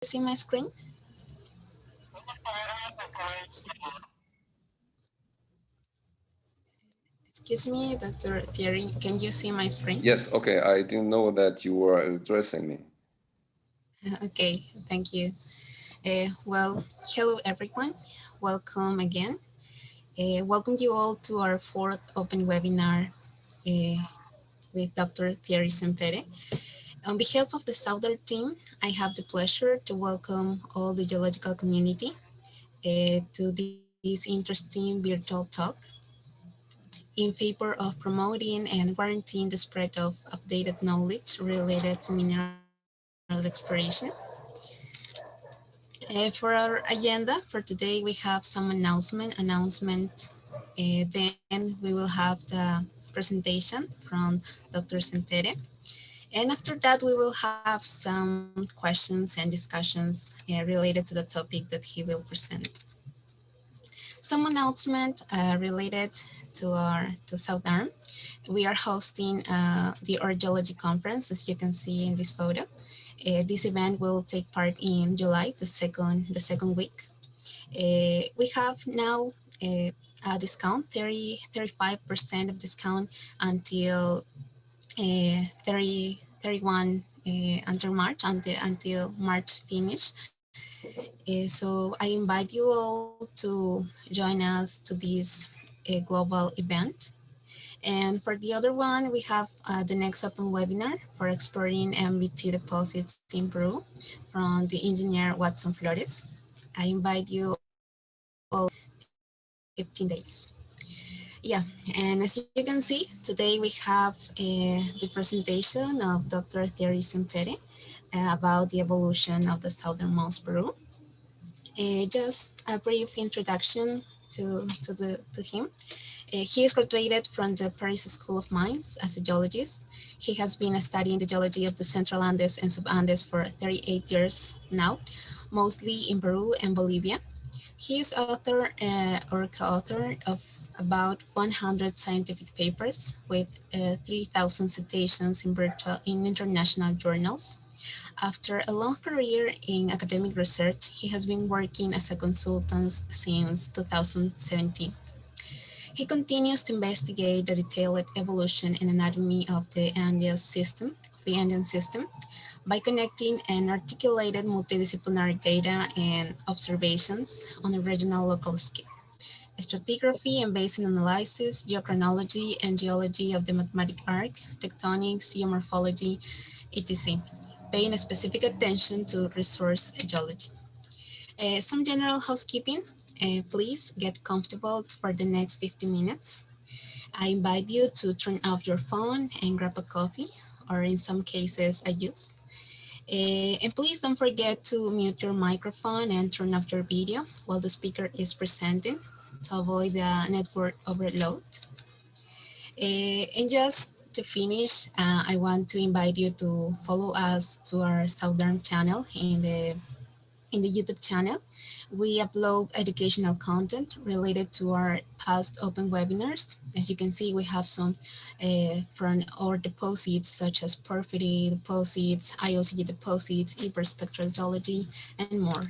see my screen? Excuse me, Dr. Thierry, can you see my screen? Yes, okay. I didn't know that you were addressing me. Okay, thank you. Well, hello everyone. Welcome again. Welcome you all to our fourth open webinar with Dr. Thierry Sempere. On behalf of the Southern team, I have the pleasure to welcome all the geological community to this interesting virtual talk in favor of promoting and guaranteeing the spread of updated knowledge related to mineral exploration. For our agenda for today, we have some announcement. Then we will have the presentation from Dr. Sempere. And after that, we will have some questions and discussions related to the topic that he will present. Some announcement related to South Arm. We are hosting the Geology Conference, as you can see in this photo. This event will take part in July, the second week. We have now a discount, 35% of discount until 31 until March, until March finish. So I invite you all to join us to this global event. And for the other one, we have the next open webinar for exploring MBT deposits in Peru from the engineer Watson Flores. I invite you all to join us for 15 days. Yeah, and as you can see, today we have the presentation of Dr. Thierry Sempere about the evolution of the southernmost Peru. Just a brief introduction to him. He is graduated from the Paris School of Mines as a geologist. He has been studying the geology of the Central Andes and Sub-Andes for 38 years now, mostly in Peru and Bolivia. He is author or co-author of about 100 scientific papers with 3,000 citations in international journals. After a long career in academic research, he has been working as a consultant since 2017. He continues to investigate the detailed evolution and anatomy of the Andean system, by connecting and articulated multidisciplinary data and observations on a regional local scale. Stratigraphy and basin analysis, geochronology and geology of the magmatic arc, tectonics, geomorphology, etc., paying specific attention to resource geology. Some general housekeeping. Please get comfortable for the next 50 minutes. I invite you to turn off your phone and grab a coffee, or in some cases, a juice. And please don't forget to mute your microphone and turn off your video while the speaker is presenting to avoid the network overload. And just to finish, I want to invite you to follow us to our Southern channel in the YouTube channel. We upload educational content related to our past open webinars. As you can see, we have some from our deposits such as porphyry deposits, IOCG deposits, hyperspectral geology, and more.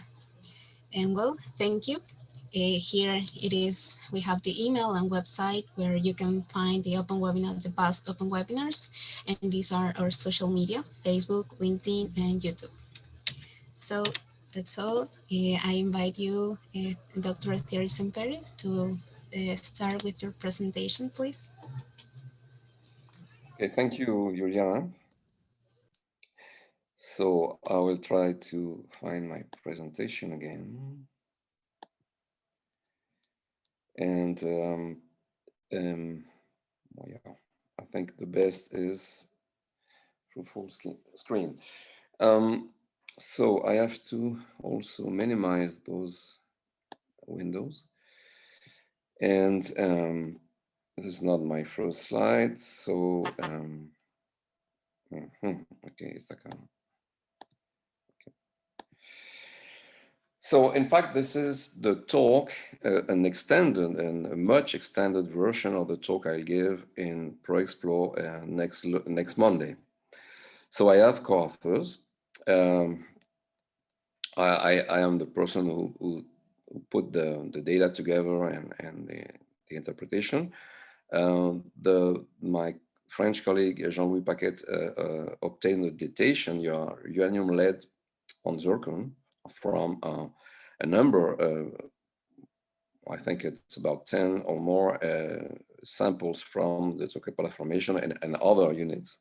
And well, thank you. Here it is, we have the email and website where you can find the open webinar, the past open webinars, and these are our social media, Facebook, LinkedIn, and YouTube. So that's all. I invite you, Dr. Thierry Sempere, to start with your presentation, please. Okay, thank you, Juliana. So I will try to find my presentation again. And well, yeah, I think the best is through full screen. So I have to also minimize those windows. And this is not my first slide, so okay, it's like okay. So in fact, this is the talk, an extended and a much extended version of the talk I'll give in ProExplore next Monday. So I have co-authors. I am the person who put the data together and the interpretation. My French colleague Jean-Louis Paquet obtained a datation uranium lead on zircon from a number, I think it's about 10 or more samples from the Toquepala Formation and other units.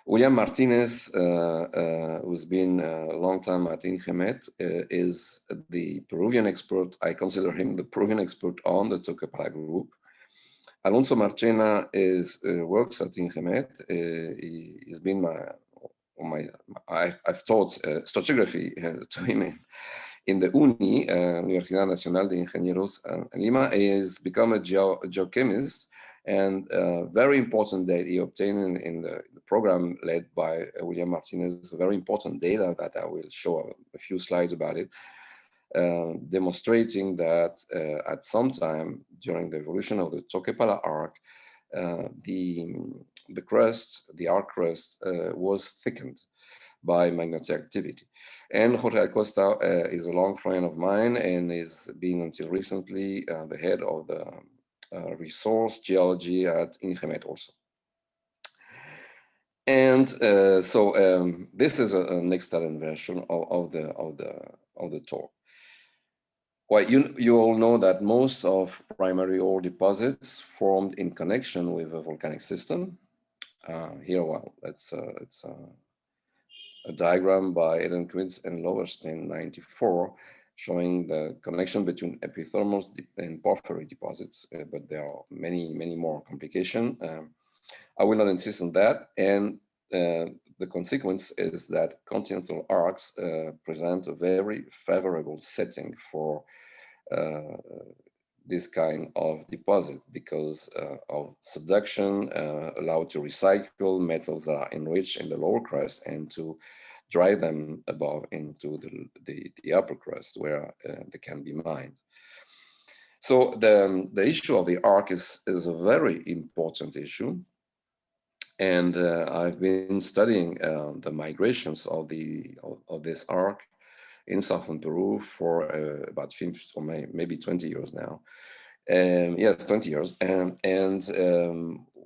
William Martinez, who's been a long time at INGEMET, is the Peruvian expert. I consider him the Peruvian expert on the Toquepala Group. Alonso Marchena works at INGEMET. He's been I've taught stratigraphy to him in the UNI, Universidad Nacional de Ingenieros Lima. He has become a geochemist, and very important that he obtained in the program led by William Martinez, very important data that I will show a few slides about it, demonstrating that at some time during the evolution of the Toquepala arc, the crust, the arc crust, was thickened by magmatic activity. And Jorge Acosta is a long friend of mine and is been until recently the head of the resource geology at INGEMET also. And this is a next talent version of the talk. Well, you all know that most of primary ore deposits formed in connection with a volcanic system. Here, well, it's a diagram by Edenquist and Lowenstein, 94, showing the connection between epithermal and porphyry deposits, but there are many more complications. I will not insist on that. And the consequence is that continental arcs present a very favorable setting for uh, this kind of deposit because of subduction, allowed to recycle metals that are enriched in the lower crust and to drive them above into the upper crust where they can be mined. So the issue of the arc is a very important issue. And I've been studying the migrations of this arc in southern Peru for about 15 or maybe 20 years now. Yes, 20 years.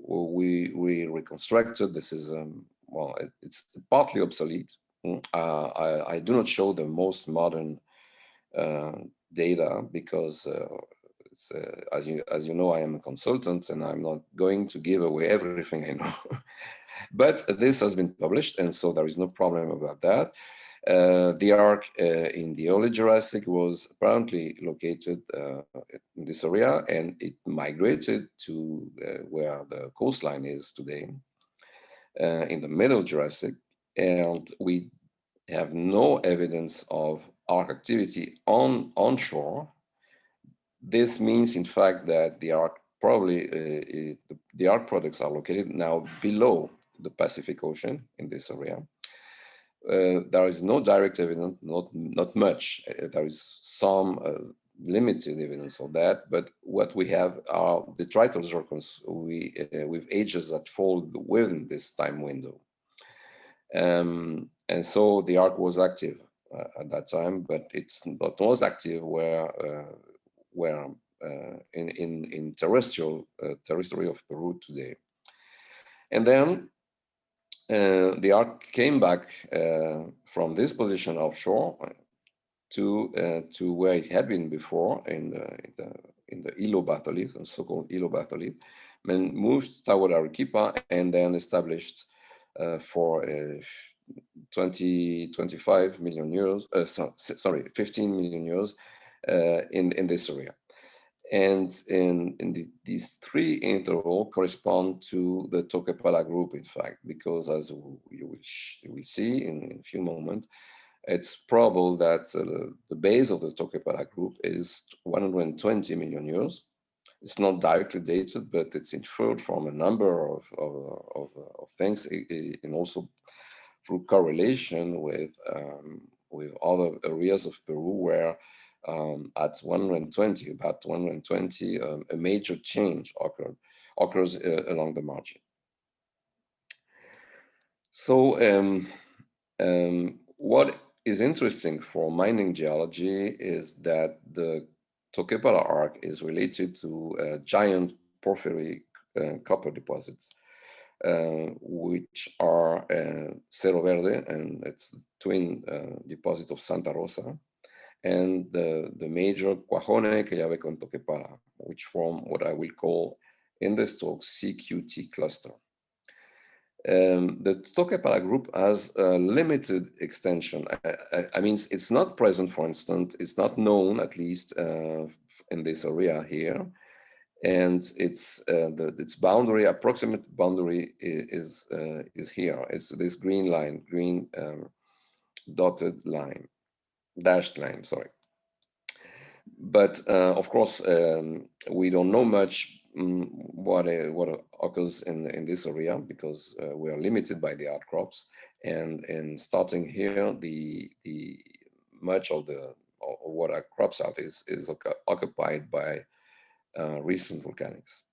We reconstructed. This is, well, it's partly obsolete. I do not show the most modern uh, data because as you know, I am a consultant and I'm not going to give away everything I know. But this has been published, and so there is no problem about that. The arc in the early Jurassic was apparently located in this area, and it migrated to where the coastline is today in the middle Jurassic. And we have no evidence of arc activity onshore. This means, in fact, that the arc probably the arc products are located now below the Pacific Ocean in this area. There is no direct evidence, not much. There is some limited evidence of that, but what we have are detrital zircons with ages that fall within this time window. And so the arc was active at that time, but it's not most active where in terrestrial territory of Peru today. And then the arc came back from this position offshore to where it had been before in the Ilo batholith, and so-called Ilo batholith, and moved toward Arequipa and then established for 25 million years, sorry, 15 million years in this area. And these three intervals correspond to the Toquepala group, in fact, because as you will see in a few moments, it's probable that the base of the Toquepala group is 120 million years. It's not directly dated, but it's inferred from a number of things, and also through correlation with other areas of Peru where at 120, about 120, a major change occurs along the margin. So what is interesting for mining geology is that the Toquepala arc is related to giant porphyry copper deposits, which are Cerro Verde, and it's twin deposit of Santa Rosa, and the major Cuajone, Quellaveco, and Toquepala, which form what I will call in this talk CQT cluster. The Toquepala group has a limited extension. I mean, it's not present, for instance, it's not known, at least in this area here. And its boundary, approximate boundary is here. It's this green line, green dotted line, dashed line, sorry. But of course, we don't know much what occurs in this area because we are limited by the outcrops. And in starting here, the much of the of what our crops out is occupied by recent volcanics.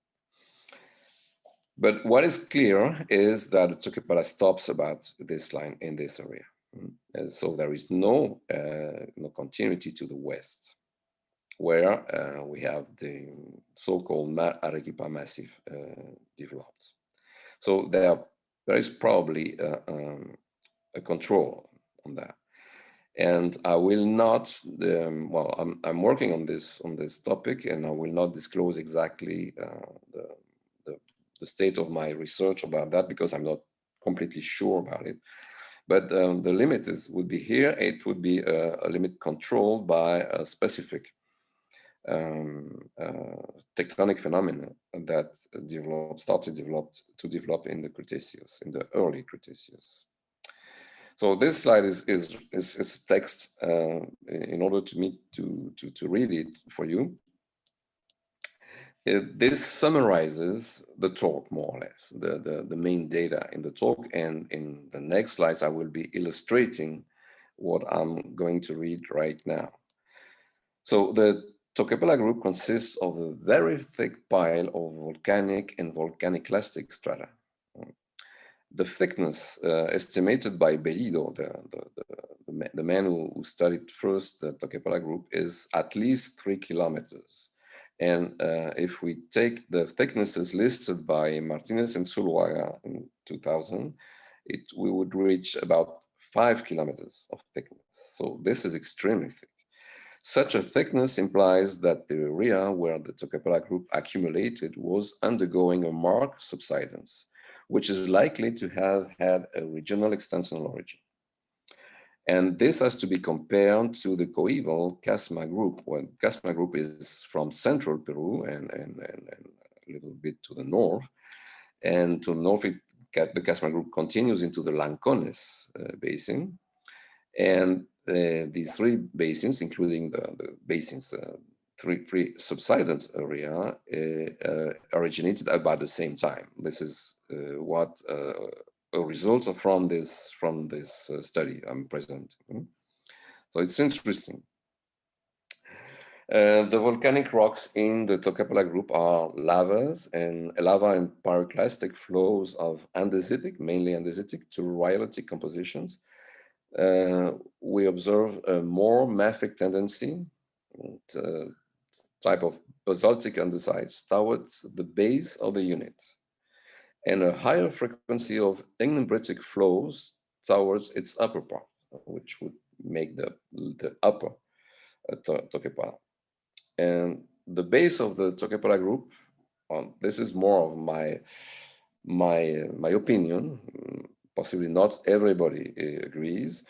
But what is clear is that the Toquepala stops about this line in this area. And so there is no continuity to the west, where we have the so-called Arequipa massif developed. So there is probably a control on that. And I will not, well, I'm working on this topic, and I will not disclose exactly the state of my research about that because I'm not completely sure about it. But the limit would be here. It would be a limit controlled by a specific tectonic phenomena that started to develop in the Cretaceous, in the early Cretaceous. So this slide is text in order to me to read it for you. This summarizes the talk more or less, the main data in the talk, and in the next slides I will be illustrating what I'm going to read right now. So the Toquepala group consists of a very thick pile of volcanic and volcaniclastic strata. The thickness estimated by Bellido, the man who studied first the Toquepala group, is at least 3 kilometers. And if we take the thicknesses listed by Martinez and Zuluaga in 2000, we would reach about 5 kilometers of thickness. So this is extremely thick. Such a thickness implies that the area where the Toquepala group accumulated was undergoing a marked subsidence, which is likely to have had a regional extensional origin. And this has to be compared to the coeval Casma group. Well, Casma group is from central Peru and a little bit to the north. And to the north, the Casma group continues into the Lancones basin. And these three basins, including the basins, three subsidence area, originated about the same time. This is what results from this study I'm presenting. So it's interesting. The volcanic rocks in the Toquepala group are lava and pyroclastic flows of andesitic, mainly andesitic, to rhyolitic compositions. We observe a more mafic tendency, type of basaltic andesites towards the base of the unit, and a higher frequency of ignimbritic flows towards its upper part, which would make the upper Toquepala. And the base of the Toquepala group, this is more of my opinion. Possibly not everybody agrees,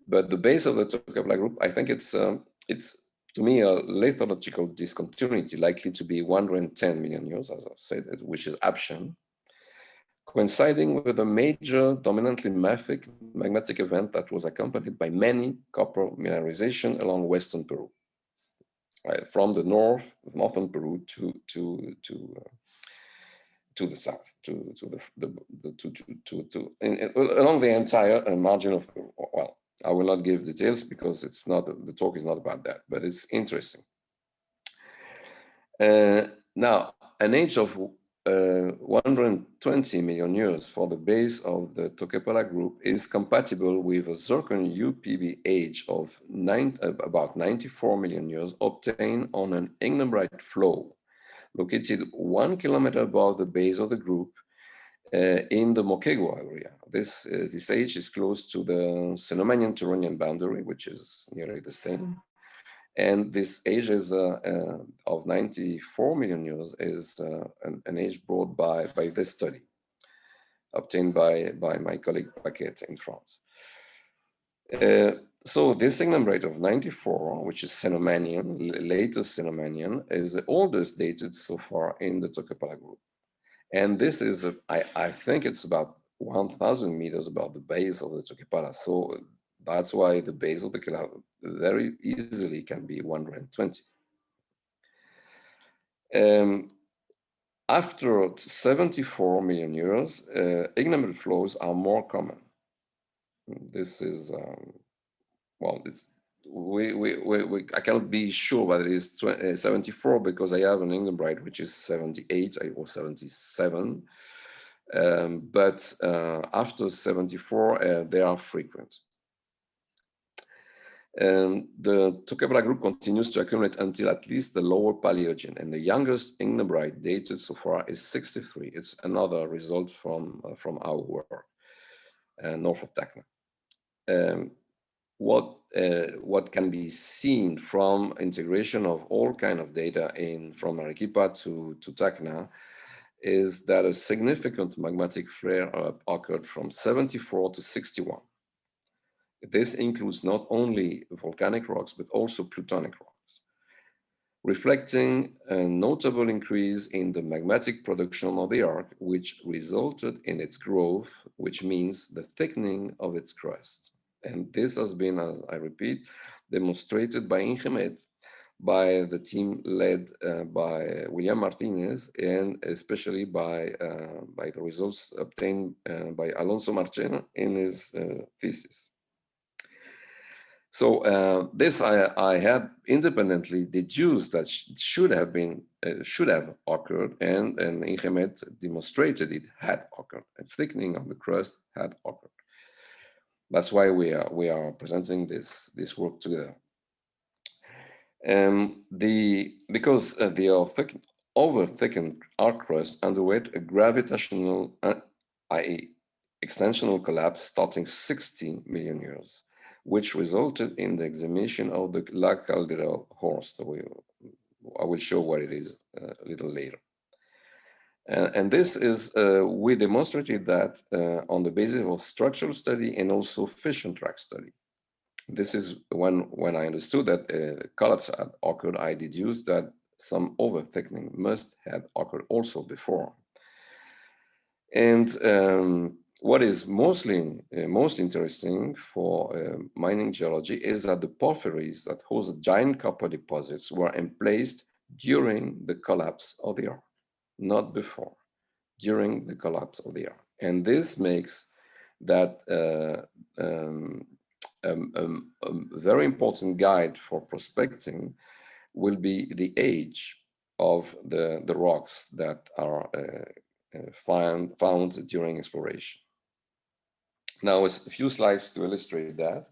but the base of the Toquepala group, I think it's to me a lithological discontinuity likely to be 110 million years, as I said, which is Aptian, coinciding with a major dominantly mafic magmatic event that was accompanied by many copper mineralization along western Peru, from the northern Peru to the south, along the entire margin of Peru. Well, I will not give details because it's not, the talk is not about that, but it's interesting. Now, an age of 120 million years for the base of the Toquepala group is compatible with a zircon UPB age of about 94 million years obtained on an ignimbrite flow located 1 kilometer above the base of the group in the Moquegua area. This age is close to the Cenomanian-Turonian boundary, which is nearly the same. And this age is of 94 million years is an age brought by this study, obtained by my colleague Paquet in France. So this ignimbrite of 94, which is Cenomanian, latest Cenomanian, is the oldest dated so far in the Toquepala group. And this is, I think it's about 1,000 meters above the base of the Toquepala. So that's why the base of the Toquepala very easily can be 120. After 74 million years, ignimbrite flows are more common. This is, well, it's, I cannot be sure whether it is 74 because I have an ignimbrite which is 78 or 77. But after 74, they are frequent. The Toquepala group continues to accumulate until at least the lower Paleogene, and the youngest ignimbrite dated so far is 63. It's another result from our work north of Tacna. What can be seen from integration of all kind of data from Arequipa to Tacna is that a significant magmatic flare-up occurred from 74 to 61. This includes not only volcanic rocks, but also plutonic rocks, reflecting a notable increase in the magmatic production of the arc, which resulted in its growth, which means the thickening of its crust. And this has been, as I repeat, demonstrated by INGEMET, by the team led by William Martinez, and especially by the results obtained by Alonso Marchena in his thesis. So this I had independently deduced that should have occurred, and INGEMET demonstrated it had occurred. A thickening of the crust had occurred. That's why we are presenting this work together. Because the over-thickened arc crust underwent a gravitational, i.e., extensional collapse starting 60 million years, which resulted in the exhumation of the La Caldera horst. I will show what it is a little later. And this is, we demonstrated that on the basis of structural study and also fission track study. This is when I understood that collapse had occurred, I deduced that some over-thickening must have occurred also before. And what is most interesting for mining geology is that the porphyries that host giant copper deposits were emplaced during the collapse of the arc, not before, during the collapse of the arc. And this makes that a very important guide for prospecting will be the age of the rocks that are found during exploration. Now, a few slides to illustrate that.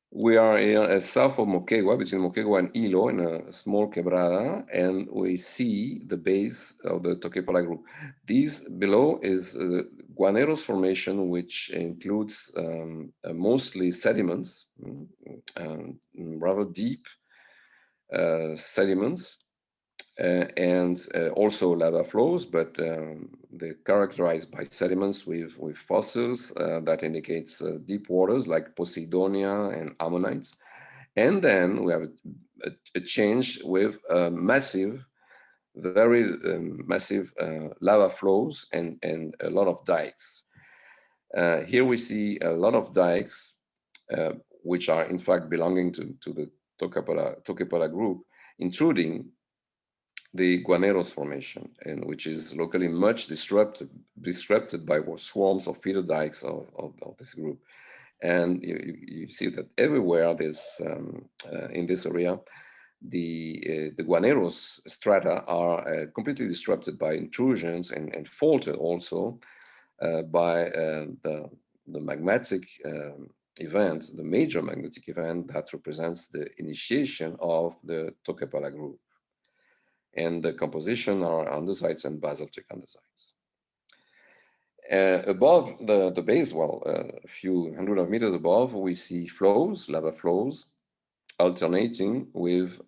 We are here south of Moquegua, between Moquegua and Hilo, in a small quebrada, and we see the base of the Toquepala Group. These below is Guaneros Formation, which includes mostly sediments, rather deep sediments, and also lava flows, but they're characterized by sediments with fossils that indicates deep waters like Poseidonia and ammonites. And then we have a change with massive, very massive lava flows and a lot of dikes. Here we see a lot of dikes, which are in fact belonging to the Toquepala group, intruding the Guaneros Formation, and which is locally much disrupted by swarms of feeder dikes of this group. And you see that everywhere in this area, the Guaneros strata are completely disrupted by intrusions and faulted also by the magmatic event, the major magnetic event that represents the initiation of the Toquepala Group. And the composition are andesites and basaltic andesites. Above the base, well, a few hundred of meters above, we see flows, lava flows, alternating with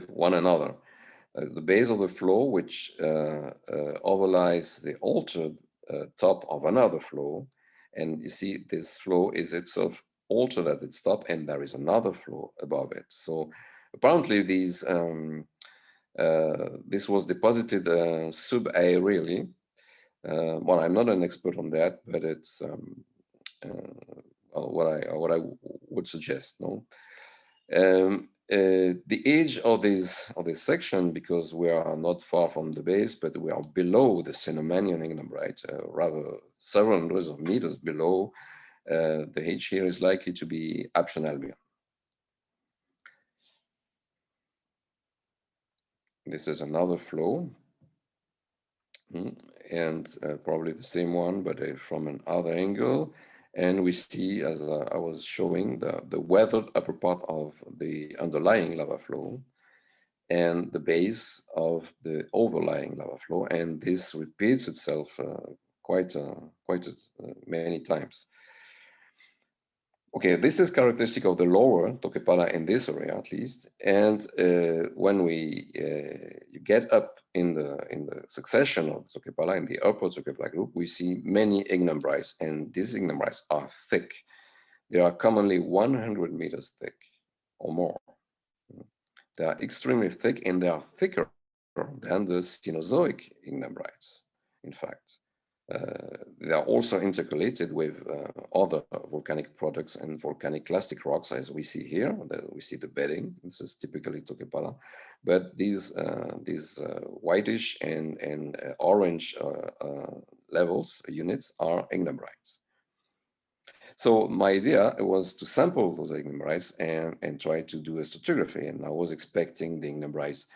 one another. The base of the flow, which overlies the altered top of another flow. And you see this flow is itself altered at its top, and there is another flow above it. So apparently this was deposited subaerially. Well, I'm not an expert on that, but it's what I would suggest. No, the age of this section, because we are not far from the base, but we are below the Cenomanian ignimbrite, rather several hundreds of meters below. The age here is likely to be Aptian Albion. This is another flow, and probably the same one, but from another angle. And we see, as I was showing, the weathered upper part of the underlying lava flow and the base of the overlying lava flow. And this repeats itself quite many times. Okay, this is characteristic of the lower Toquepala in this area, at least. And when you get up in the succession of Toquepala, in the upper Toquepala group, we see many ignimbrites, and these ignimbrites are thick. They are commonly 100 meters thick or more. They are extremely thick, and they are thicker than the Cenozoic ignimbrites, in fact. They are also intercalated with other volcanic products and volcanic clastic rocks, as we see here. We see the bedding. This is typically Toquepala, but these whitish and orange levels units are ignimbrites. So my idea was to sample those ignimbrites and try to do a stratigraphy, and I was expecting the ignimbrites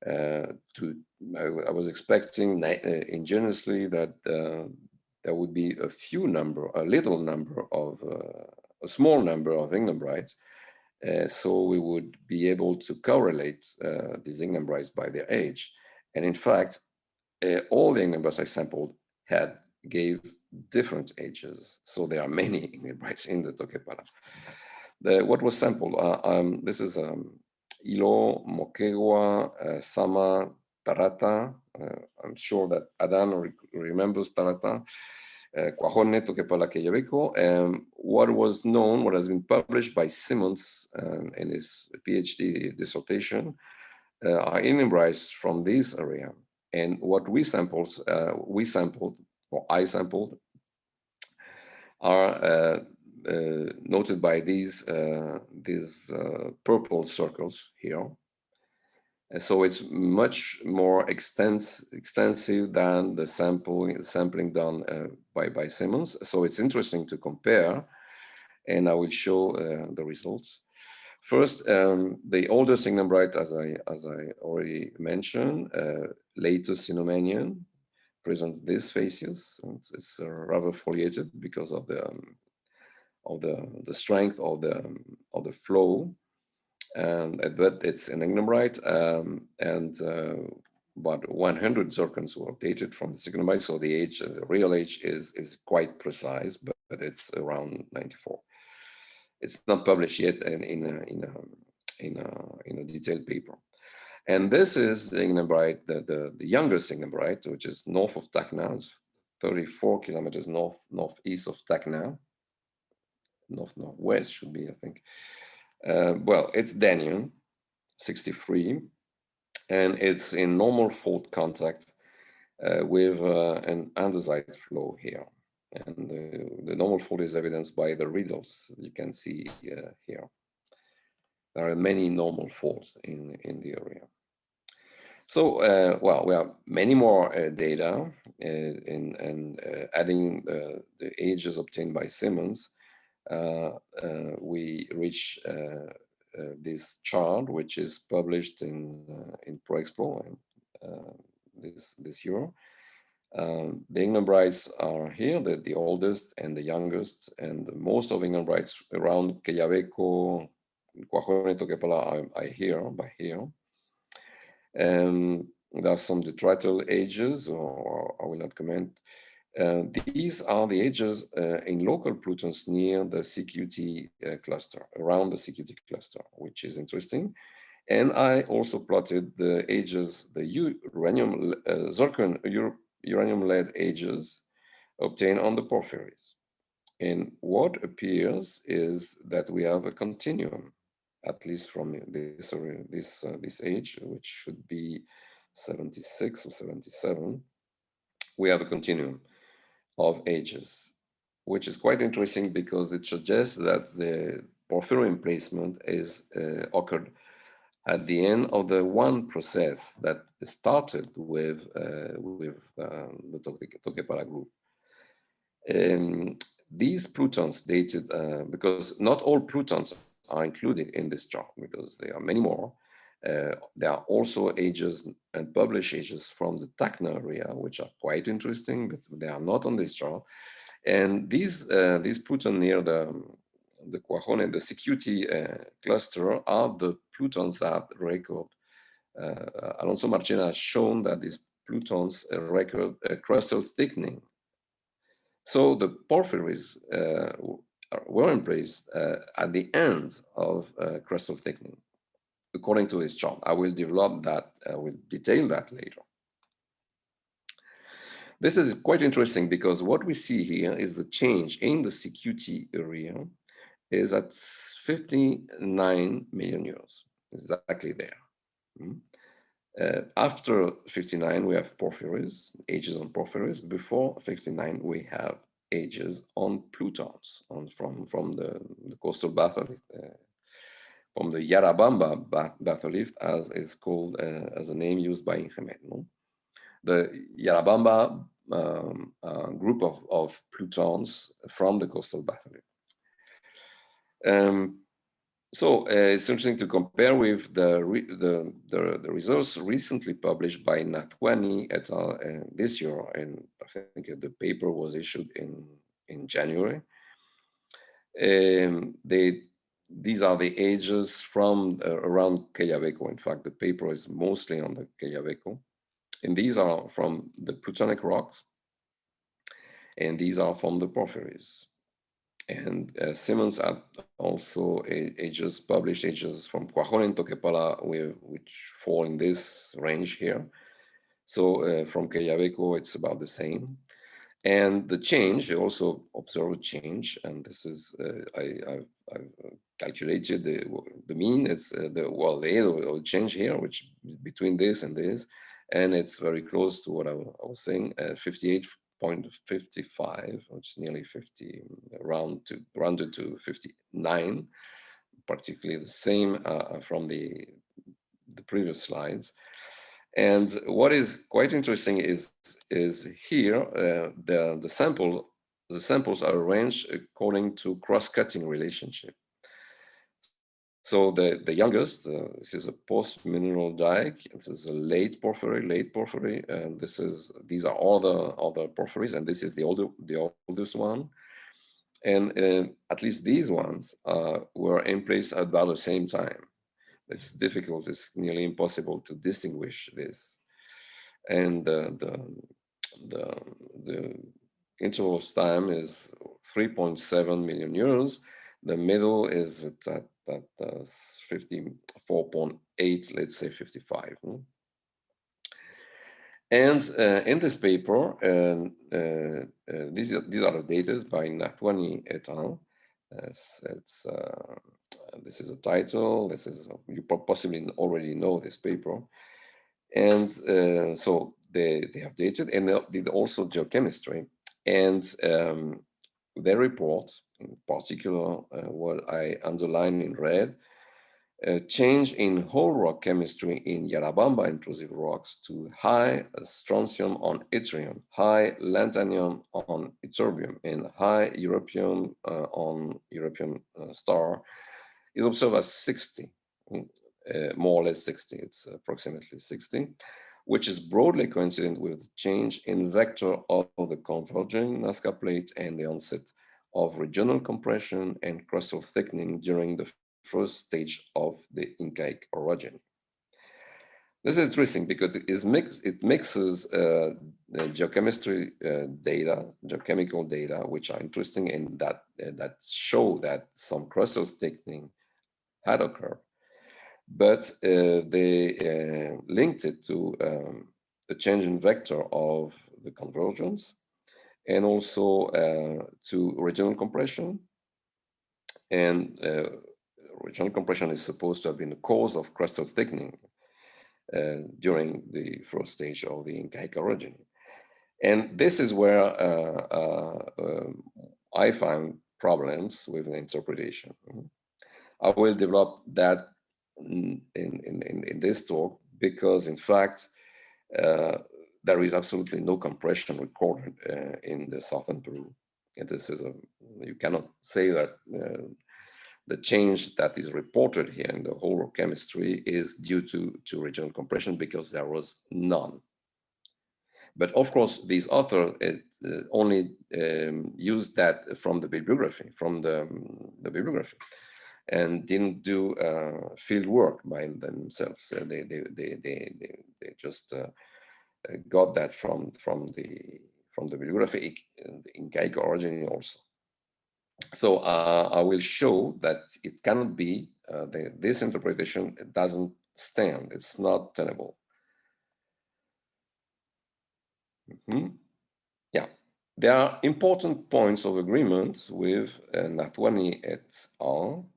I was expecting ingenuously that there would be a little number of, a small number of ignimbrites, so we would be able to correlate these ignimbrites by their age. And in fact, all the ignimbrites I sampled gave different ages. So there are many ignimbrites in the Toquepala. What was sampled? This is Ilo, Moquegua, Sama, Tarata. I'm sure that Adan remembers Tarata. Cuajone, Toquepala, Quellaveco. What was known, what has been published by Simmons in his PhD dissertation, are ignimbrites from this area. And what we sampled, or I sampled, are noted by these purple circles here. And so it's much more extensive than the sampling done by Simmons. So it's interesting to compare, and I will show the results. First, the oldest ignimbrite, as I already mentioned, latest Cenomanian, presents this facies, and it's rather foliated because of the strength of the flow, but it's an ignimbrite, and about 100 zircons were dated from the ignimbrite, so the real age is quite precise, but it's around 94. It's not published yet in a detailed paper. And this is the ignimbrite, the youngest ignimbrite, which is north of Tacna, 34 kilometers northeast of Tacna. Northwest should be, I think. Well, it's Danube, 63, and it's in normal fault contact with an andesite flow here. And the normal fault is evidenced by the riddles you can see here. There are many normal faults in the area. So, well, we have many more data and adding the ages obtained by Simmons, we reach this chart, which is published in ProExplore this year. The ignimbrites are here, the oldest and the youngest, and most of ignimbrites around Quellaveco, Cuajone, Toquepala are here, by here. There are some detrital ages, or I will not comment. These are the ages in local plutons near the CQT cluster, around the CQT cluster, which is interesting. And I also plotted the ages, the uranium, zircon, uranium lead ages obtained on the porphyries. And what appears is that we have a continuum, at least from this age, which should be 76 or 77. We have a continuum of ages, which is quite interesting because it suggests that the porphyry emplacement is occurred at the end of the one process that started with the Toquepala Group. These plutons dated, because not all plutons are included in this chart, because there are many more. There are also ages and published ages from the Tacna area, which are quite interesting, but they are not on this chart. And these plutons near the Cuajone, the CQT cluster, are the plutons that record. Alonso Marchena has shown that these plutons record crustal thickening. So the porphyries were in place at the end of crustal thickening, according to his chart. I will develop that, I will detail that later. This is quite interesting because what we see here is the change in the CQT area is at 59 million euros, exactly there. After 59, we have porphyries, ages on porphyries. Before 59, we have ages on plutons, from the coastal batholith, from the Yarabamba batholith, as is called, as a name used by Ingemet. No? The Yarabamba group of plutons from the coastal batholith. So it's interesting to compare with the results recently published by Nathwani et al. This year, and I think the paper was issued in January. These are the ages from around Quellaveco. In fact, the paper is mostly on the Quellaveco, and these are from the plutonic rocks, and these are from the porphyries. And Simmons had also ages, published ages from Cuajone and Toquepala, which fall in this range here. So from Quellaveco, it's about the same. And the change, you also observe a change, and this is, I've calculated the mean. It's the change here, which between this and this, and it's very close to what I was saying, 58.55, which is nearly 50, rounded to 59, particularly the same from the previous slides. And what is quite interesting is here the samples are arranged according to cross-cutting relationship. So the youngest, this is a post-mineral dike. This is a late porphyry, and these are all the porphyries, and this is the oldest one. And at least these ones were in place at about the same time. It's difficult, it's nearly impossible to distinguish this. And the interval of time is 3.7 million years. The middle is at 54.8, let's say 55. And in this paper, these are the data by Nathwani et al. This is a title. You possibly already know this paper. And so they have dated, and they did also geochemistry. And their report, in particular, what I underline in red, change in whole rock chemistry in Yarabamba intrusive rocks to high strontium on yttrium, high lanthanum on ytterbium, and high europium on europium star is observed as 60, more or less 60, it's approximately 60, which is broadly coincident with the change in vector of the converging Nazca plate and the onset of regional compression and crustal thickening during the first stage of the Incaic orogeny. This is interesting because it mixes the geochemistry data, geochemical data, which are interesting and that show that some crustal thickening had occurred, but they linked it to the change in vector of the convergence and also to regional compression. And regional compression is supposed to have been the cause of crustal thickening during the first stage of the Incaic orogeny. And this is where I find problems with the interpretation. I will develop that in this talk because, in fact, there is absolutely no compression recorded in the southern Peru. And this is you cannot say that the change that is reported here in the whole of chemistry is due to regional compression because there was none. But of course, these authors only used that from the bibliography, and didn't do field work by themselves. They just got that from the bibliography in Incaic origin also. So I will show that it cannot be, this interpretation doesn't stand, it's not tenable. Yeah, there are important points of agreement with Nathwani et al.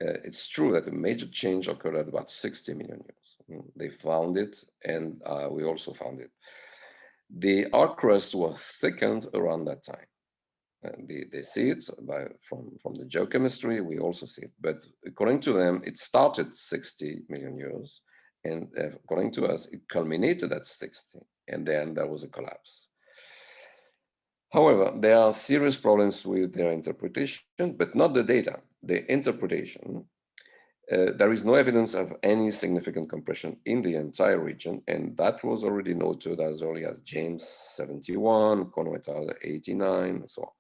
It's true that a major change occurred at about 60 million years. They found it, and we also found it. The arc crust was thickened around that time. They see it from the geochemistry, we also see it. But according to them, it started 60 million years. And according to us, it culminated at 60. And then there was a collapse. However, there are serious problems with their interpretation, but not the data, the interpretation. There is no evidence of any significant compression in the entire region, and that was already noted as early as James 71, Kono et al. 89, and so on.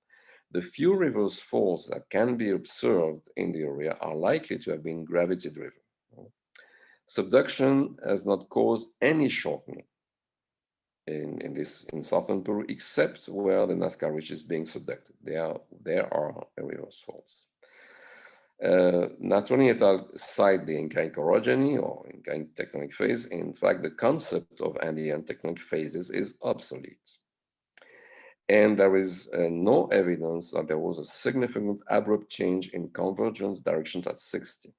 The few reverse faults that can be observed in the area are likely to have been gravity-driven. Subduction has not caused any shortening in southern Peru, except where the Nazca Ridge is being subducted. There are reverse faults. Not only et al. Cite the Incaic orogeny or Incaic tectonic phase. In fact, the concept of Andean tectonic phases is obsolete. And there is no evidence that there was a significant abrupt change in convergence directions at 60,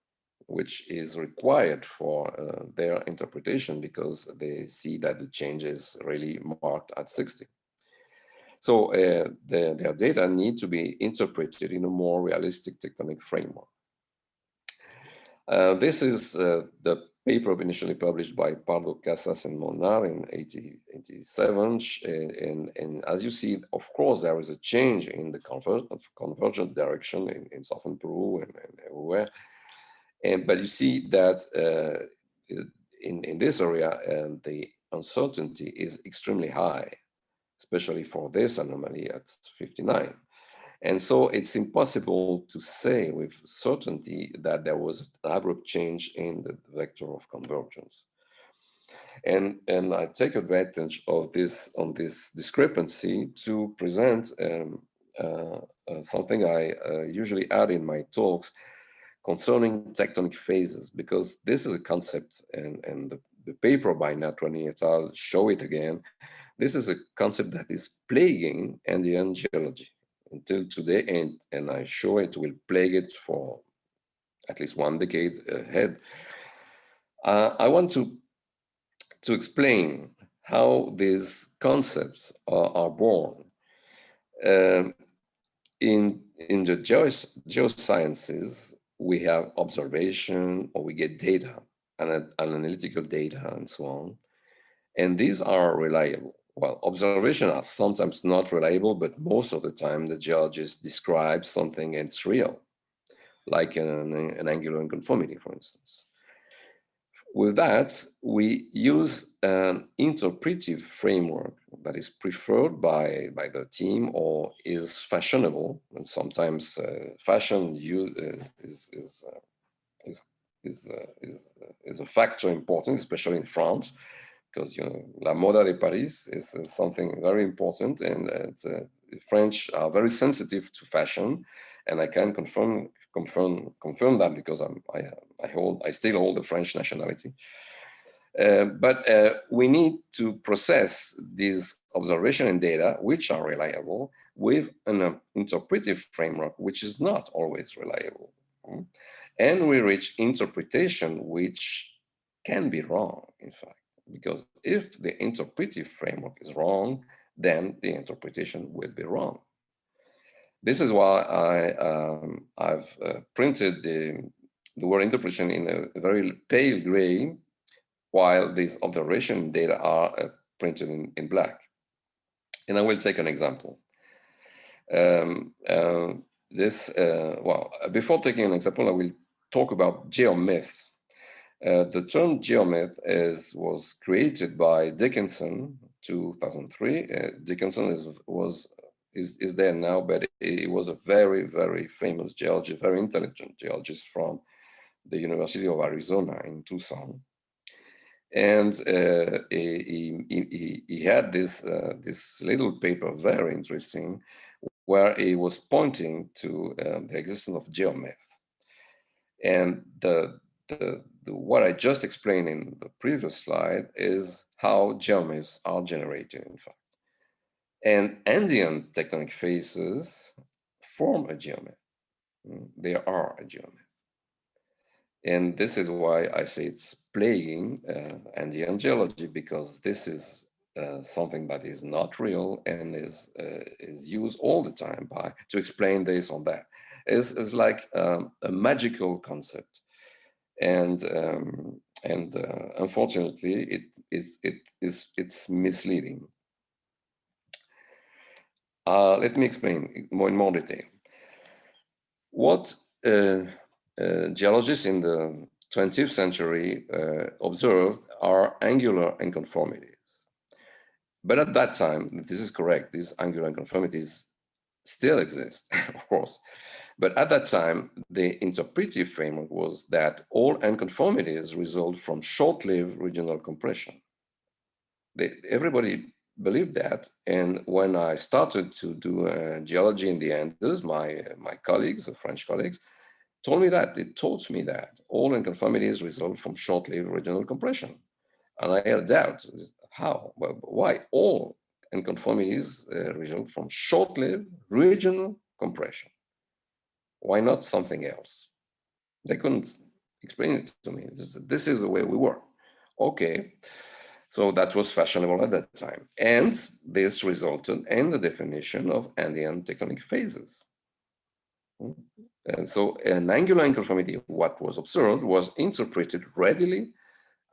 which is required for their interpretation because they see that the change is really marked at 60. So their data need to be interpreted in a more realistic tectonic framework. This is the paper initially published by Pardo, Casas, and Monar in 1887. And as you see, of course, there is a change in the convergent direction in southern Peru and everywhere. But you see that in this area, the uncertainty is extremely high, especially for this anomaly at 59. And so it's impossible to say with certainty that there was an abrupt change in the vector of convergence. And I take advantage of this discrepancy to present something I usually add in my talks concerning tectonic phases, because this is a concept, and the paper by Natroni et al. Show it again. This is a concept that is plaguing Andean geology until today, and I show it will plague it for at least one decade ahead. I want to explain how these concepts are born. In the geosciences, we have observation, or we get data, analytical data, and so on. And these are reliable. Well, observation are sometimes not reliable, but most of the time the geologist describes something and it's real. like an angular unconformity, for instance. With that, we use an interpretive framework that is preferred by the team or is fashionable, and sometimes fashion is, is a factor important, especially in France, because la moda de Paris is something very important, and French are very sensitive to fashion, and I can confirm that because I still hold the French nationality. But we need to process these observation and data, which are reliable, with an interpretive framework, which is not always reliable. And we reach interpretation, which can be wrong, in fact, because if the interpretive framework is wrong, then the interpretation will be wrong. This is why I've printed the word interpretation in a very pale gray, while these observation data are printed in black. And I will take an example. Before taking an example, I will talk about geomyths. The term geomyth was created by Dickinson, 2003. Dickinson is there now, but he was a very, very famous geologist, very intelligent geologist from the University of Arizona in Tucson. And he had this little paper, very interesting, where he was pointing to the existence of geomyth. And what I just explained in the previous slide is how geomyths are generated, in fact. And Andean tectonic faces form a geomyth. They are a geomyth. And this is why I say it's plaguing Andean geology, because this is something that is not real and is used all the time to explain this or that. It's like a magical concept, and unfortunately, it's misleading. Let me explain in more detail. What geologists in the 20th century observed are angular unconformities. But at that time, this is correct, these angular unconformities still exist, of course. But at that time, the interpretive framework was that all unconformities result from short-lived regional compression. Everybody believed that. And when I started to do geology in the Andes, my colleagues, the French colleagues, told me that. They taught me that all unconformities result from short-lived regional compression. And I had a doubt. How? Well, why all unconformities result from short-lived regional compression? Why not something else? They couldn't explain it to me. This is the way we work. Okay. So that was fashionable at that time. And this resulted in the definition of Andean tectonic phases. And so an angular unconformity, what was observed, was interpreted readily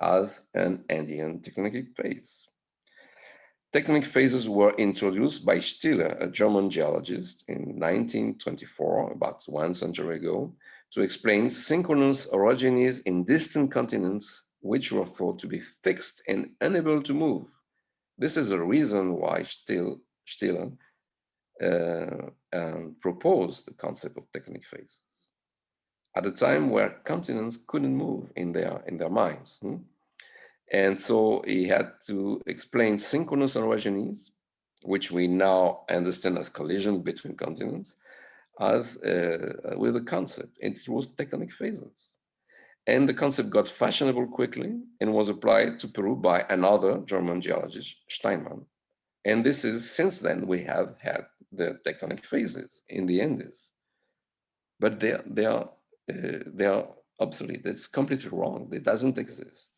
as an Andean tectonic phase. Tectonic phases were introduced by Stiller, a German geologist, in 1924, about 1 century ago, to explain synchronous orogenies in distant continents, which were thought to be fixed and unable to move. This is the reason why Stiller proposed the concept of tectonic phases at a time where continents couldn't move in their minds. And so he had to explain synchronous orogenies, which we now understand as collision between continents, as with a concept. It was tectonic phases. And the concept got fashionable quickly and was applied to Peru by another German geologist, Steinmann. And this is, since then, we have had the tectonic phases in the Andes. But they are obsolete. It's completely wrong. It doesn't exist.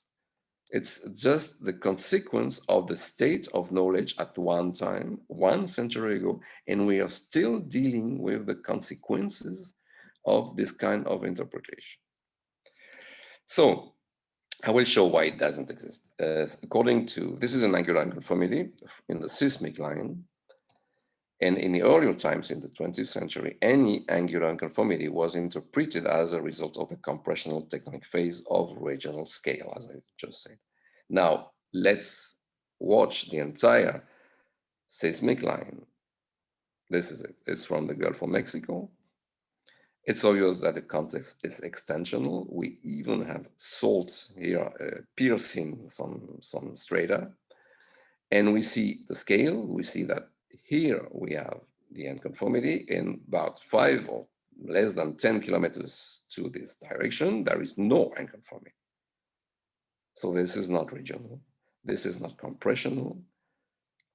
It's just the consequence of the state of knowledge at one time, 1 century ago, and we are still dealing with the consequences of this kind of interpretation. So I will show why it doesn't exist. According to, this is an angular unconformity in the seismic line, And in the earlier times in the 20th century, any angular unconformity was interpreted as a result of the compressional tectonic phase of regional scale, as I just said. Now, let's watch the entire seismic line. This is it. It's from the Gulf of Mexico. It's obvious that the context is extensional. We even have salts here piercing some strata. And we see the scale. We see that here we have the unconformity in about 5 or less than 10 kilometers to this direction. There is no unconformity. So this is not regional. This is not compressional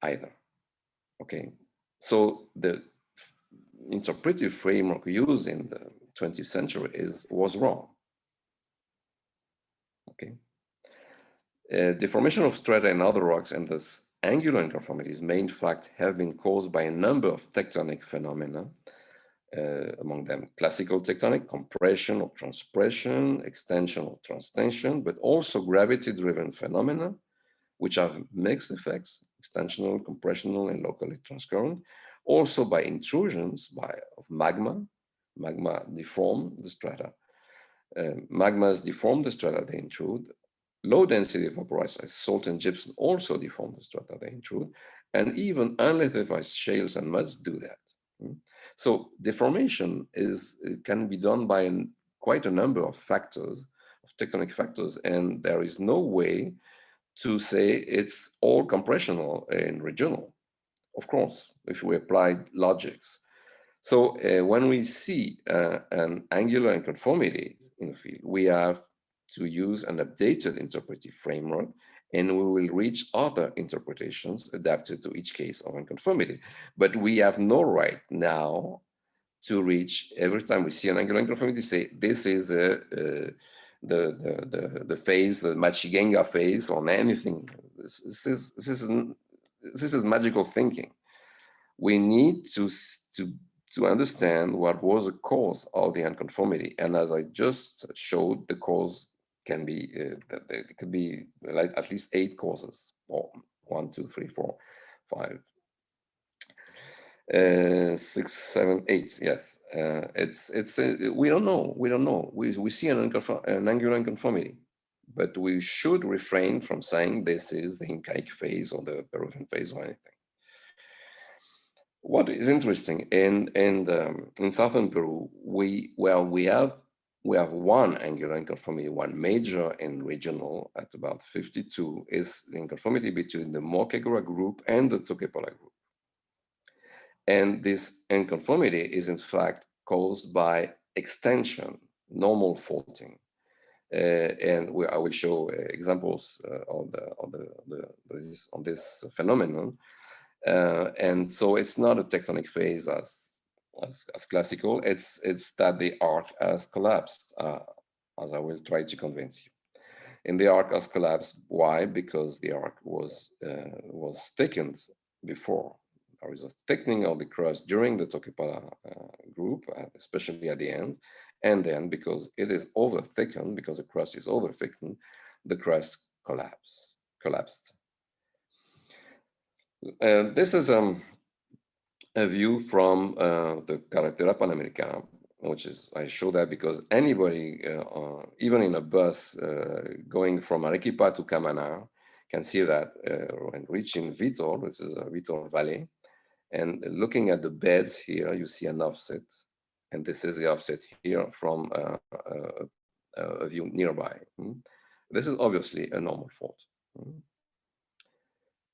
either. Okay. So the interpretive framework used in the 20th century was wrong. Okay. Deformation of strata and other rocks and thus angular unconformities may in fact have been caused by a number of tectonic phenomena, among them classical tectonic, compression or transpression, extension or transtension, but also gravity-driven phenomena, which have mixed effects, extensional, compressional, and locally transcurrent, also by intrusions of magma. Magma deform the strata. Magmas deform the strata they intrude. Low density vaporized ice, salt and gypsum also deform the strata they intrude, and even unlithophyzed shales and muds do that. So deformation can be done by quite a number of factors, of tectonic factors, and there is no way to say it's all compressional and regional, of course, if we applied logics. So when we see an angular unconformity in the field, we have to use an updated interpretive framework, and we will reach other interpretations adapted to each case of unconformity. But we have no right now to reach, every time we see an angular unconformity, say this is the phase, the Machigenga phase, on anything. This is magical thinking. We need to understand what was the cause of the unconformity. And as I just showed, the cause can be, it could be like at least 8 causes, or 1, 2, 3, 4, 5, 6, 7, 8. Yes, we don't know. We see an angular unconformity, but we should refrain from saying this is the Incaic phase or the Peruvian phase or anything. What is interesting in southern Peru, we have one angular unconformity, one major and regional at about 52, is the unconformity between the Moquegua group and the Toquepala group. And this unconformity is in fact caused by extension, normal faulting. And I will show examples on this phenomenon. And so it's not a tectonic phase as classical. It's that the arc has collapsed, as I will try to convince you. And the arc has collapsed. Why? Because the arc was thickened before. There is a thickening of the crust during the Toquepala group, especially at the end. And then because it is over thickened, because the crust is over thickened, the crust collapsed. This is a view from the Carretera Panamericana, which is, I show that because anybody, even in a bus going from Arequipa to Camaná, can see that when reaching Vitor, this is a Vitor Valley, and looking at the beds here, you see an offset, and this is the offset here from a view nearby. This is obviously a normal fault.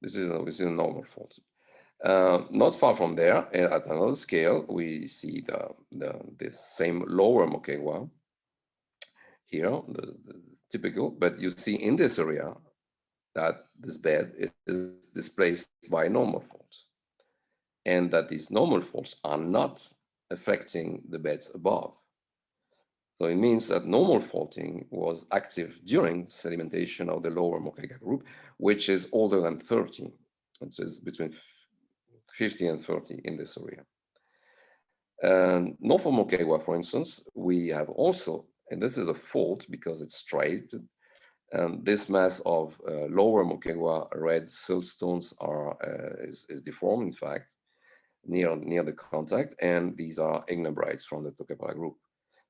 This is obviously a normal fault. Not far from there, at another scale, we see the same lower Moquegua here, the typical, but you see in this area that this bed is displaced by normal faults, and that these normal faults are not affecting the beds above. So it means that normal faulting was active during sedimentation of the lower Moquegua group, which is older than 30. It is between 50 and 30 in this area. North of Moquegua, for instance, we have also, and this is a fault because it's straight, and this mass of lower Moquegua red siltstones is deformed, in fact. near the contact, and these are ignimbrites from the Toquepala group.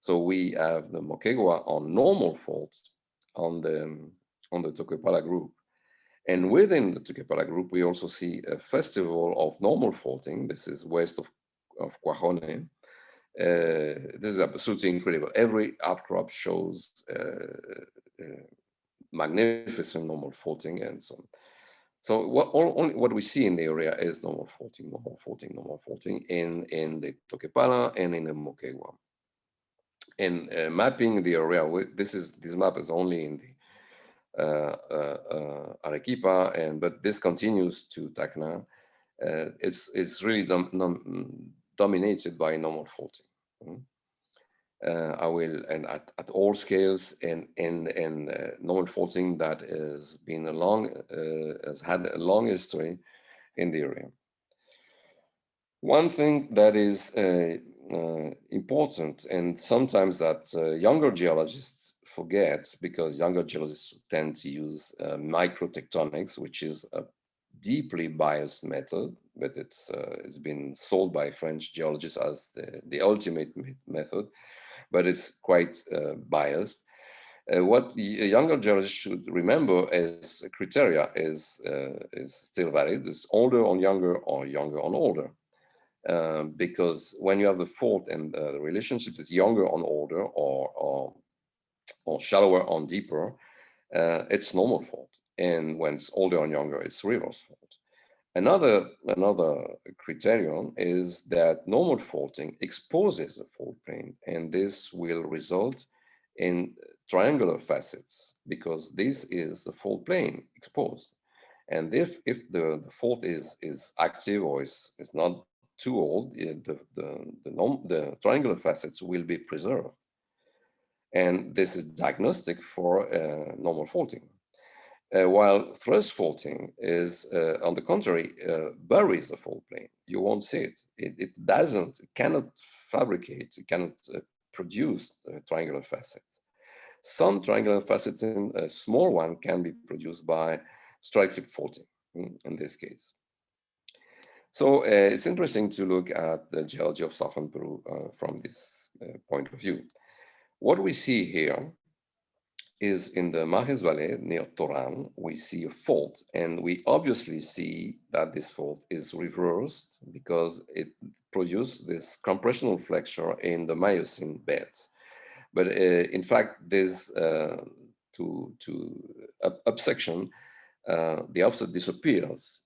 So we have the Moquegua on normal faults on the Toquepala group. And within the Toquepala group, we also see a festival of normal faulting. This is west of Cuajone. This is absolutely incredible. Every outcrop shows magnificent normal faulting and so on. So what we see in the area is normal faulting, normal faulting, normal faulting in the Toquepala and in the Moquegua. And mapping the area, this map is only in the Arequipa, but this continues to Tacna. It's really dominated by normal faulting. I will, and at all scales, and normal faulting that has been has had a long history in the area. One thing that is important, and sometimes that younger geologists forget, because younger geologists tend to use microtectonics, which is a deeply biased method, but it's been sold by French geologists as the ultimate method, but it's quite biased. What the younger geologists should remember as criteria is still valid. It's older on younger or younger on older. Because when you have the fault and the relationship is younger on older or shallower on deeper, it's normal fault. And when it's older on younger, it's reverse fault. Another criterion is that normal faulting exposes the fault plane, and this will result in triangular facets because this is the fault plane exposed. And if the fault is active or is not too old, the triangular facets will be preserved. And this is diagnostic for normal faulting. While thrust faulting is, on the contrary, buries the fault plane. You won't see it. It cannot fabricate, it cannot produce triangular facets. Some triangular faceting, a small one, can be produced by strike slip faulting in this case. So it's interesting to look at the geology of southern Peru from this point of view. What we see here is in the Majes Valley near Toran, we see a fault, and we obviously see that this fault is reversed because it produced this compressional flexure in the Miocene beds. But in fact, this upsection, the offset disappears.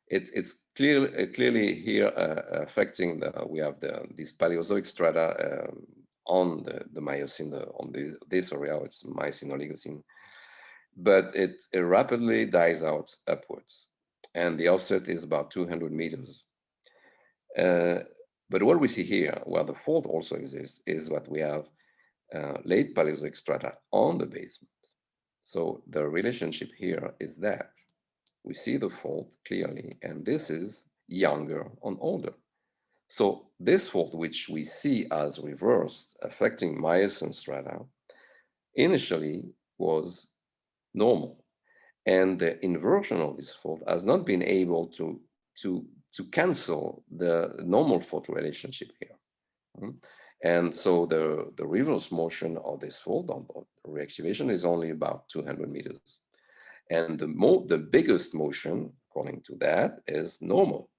It's clearly here affecting we have these Paleozoic strata on the Miocene, on this area, it's Miocene Oligocene, but it rapidly dies out upwards, and the offset is about 200 meters. But what we see here, where the fault also exists, is that we have late Paleozoic strata on the basement. So the relationship here is that we see the fault clearly, and this is younger on older. So this fault, which we see as reversed, affecting Miocene strata, initially was normal. And the inversion of this fault has not been able to cancel the normal fault relationship here. And so the reverse motion of this fault on the reactivation is only about 200 meters. And the biggest motion, according to that, is normal.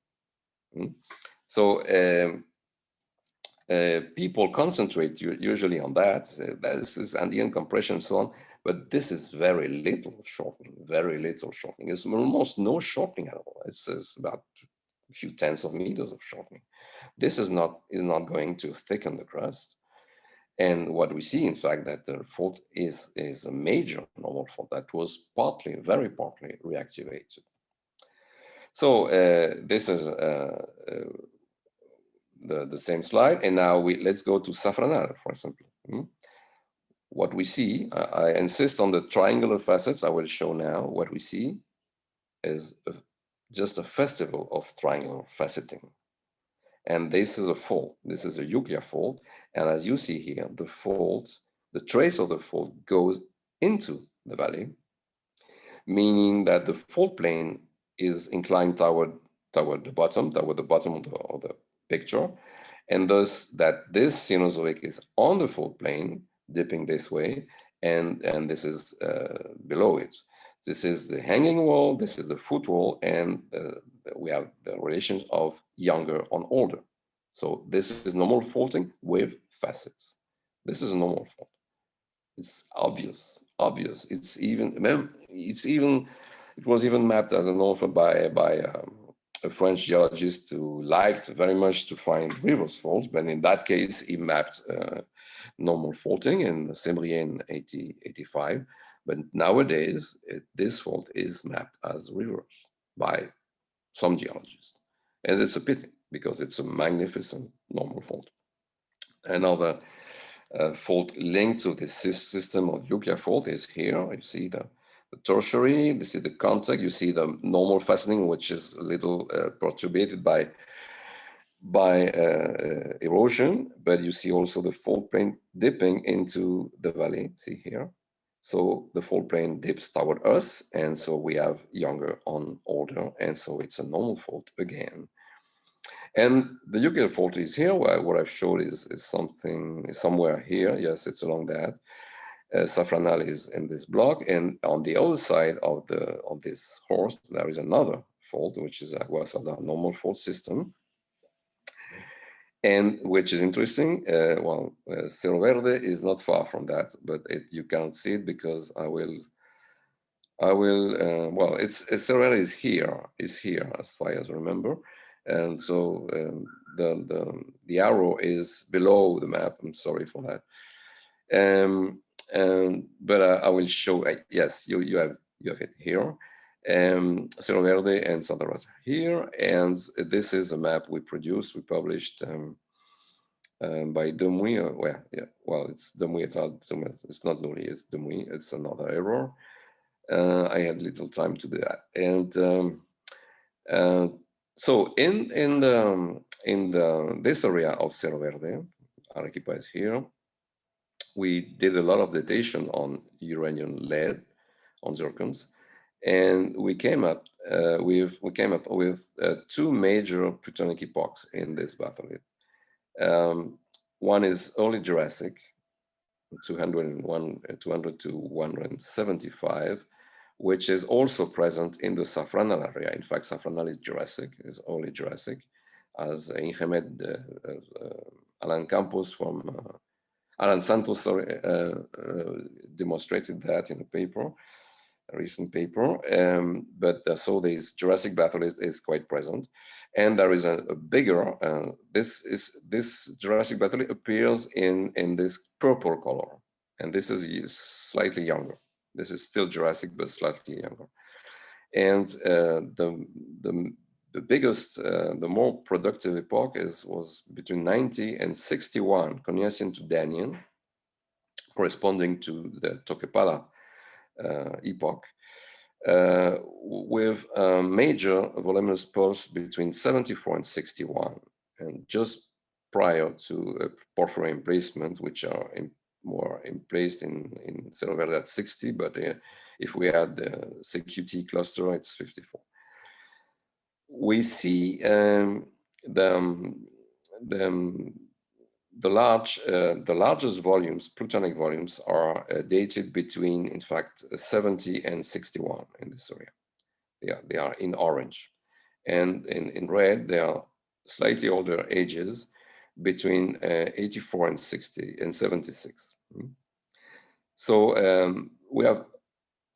So people concentrate usually on that. This is Andean compression, so on. But this is very little shortening, very little shortening. It's almost no shortening at all. It's about a few tenths of meters of shortening. This is not going to thicken the crust. And what we see, in fact, that the fault is a major normal fault that was very partly reactivated. So this is the same slide. And now let's go to Zafranal, for example. What we see, I insist on the triangular facets. I will show now what we see is just a festival of triangular faceting. And this is a fault. This is a Lluclla fault. And as you see here, the trace of the fault goes into the valley, meaning that the fault plane is inclined toward toward the bottom of the picture, and thus that this Cenozoic is on the fault plane, dipping this way, and this is below it. This is the hanging wall, this is the foot wall, and we have the relation of younger on older. So this is normal faulting with facets. This is a normal fault. It's obvious. It was even mapped as an author by a French geologist who liked very much to find reverse faults, but in that case, he mapped normal faulting in Sempere in 85. But nowadays, this fault is mapped as reverse by some geologists. And it's a pity because it's a magnificent normal fault. Another fault linked to this system of Lluclla fault is here. You see the tertiary, this is the contact, you see the normal fastening, which is a little perturbated by erosion, but you see also the fault plane dipping into the valley, see here. So the fault plane dips toward us, and so we have younger on older, and so it's a normal fault again. And the Lluclla fault is here. What I've showed is somewhere here. Yes, it's along that. Zafranal is in this block, and on the other side of this horse, there is another fault, which is a Guasalda normal fault system, and which is interesting. Cerro Verde is not far from that, but you can't see it because I will. It's Cerro Verde is here as far as I remember, and so the arrow is below the map. I'm sorry for that. But I will show. Yes, you have it here. Cerro Verde and Santa Rosa here, and this is a map we produced. We published by Demouy. It's Demouy et al. It's not Nuri, it's Demouy. It's another error. I had little time to do that, and so in this area of Cerro Verde, Arequipa is here. We did a lot of datation on uranium lead, on zircons, and we came up with two major plutonic epochs in this batholith. One is early Jurassic, 200 to 175, which is also present in the Zafranal area. In fact, Zafranal is Jurassic, is early Jurassic, as Alan Campos from Alan Santos demonstrated that in a paper, a recent paper. So this Jurassic batholith is quite present, and there is a bigger. This Jurassic batholith appears in this purple color, and this is slightly younger. This is still Jurassic, but slightly younger. And the biggest, the more productive epoch was between 90 and 61, Coniacian to Danian, corresponding to the Toquepala epoch, with a major voluminous pulse between 74 and 61, and just prior to porphyry emplacement, which are more emplaced in Cerro Verde at 60, but if we add the CQT cluster, it's 54. We see the largest volumes, plutonic volumes, are dated between, in fact, 70 and 61 in this area. They are in orange. And in red, they are slightly older ages between 84 and 60 and 76. So we have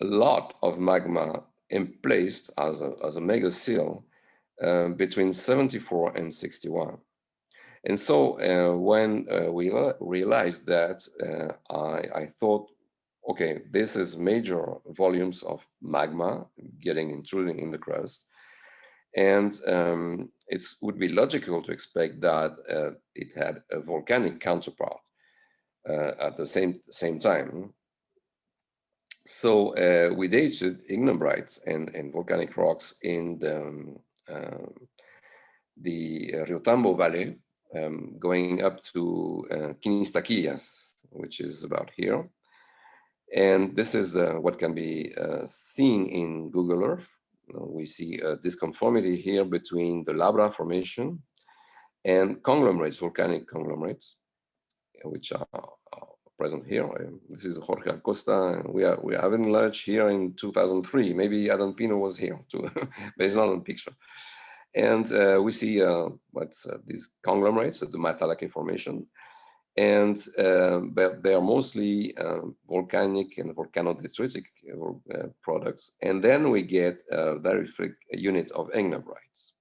a lot of magma emplaced as a mega seal between 74 and 61. And so when we realized that, I thought, okay, this is major volumes of magma intruding in the crust. And it would be logical to expect that it had a volcanic counterpart at the same time. So we dated ignimbrites and volcanic rocks in the Riotambo Valley, going up to Quinistaquillas, which is about here. And this is what can be seen in Google Earth. We see a disconformity here between the Labra formation and conglomerates, volcanic conglomerates, which are present here. This is Jorge Acosta, and we are having lunch here in 2003. Maybe Adam Pino was here too, but it's not on the picture. And we see what's these conglomerates at the Matalake formation, and but they are mostly volcanic and volcanodetritic products. And then we get a very thick unit of ignimbrites.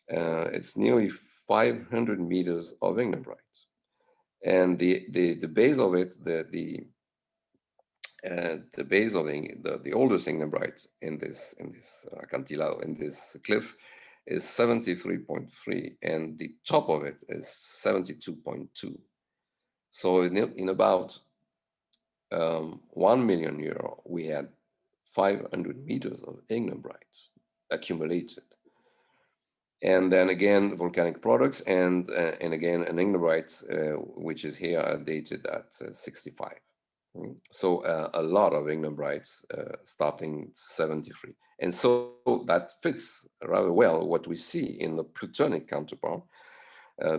It's nearly 500 meters of ignimbrites, and the base of it, the base of the oldest ignimbrite in this acantilado, in this cliff, is 73.3, and the top of it is 72.2. So in about 1 million year, we had 500 meters of ignimbrites accumulated. And then again, volcanic products, and again, an ignimbrite, which is here dated at 65. So a lot of ignimbrites starting 73. And so that fits rather well what we see in the plutonic counterpart.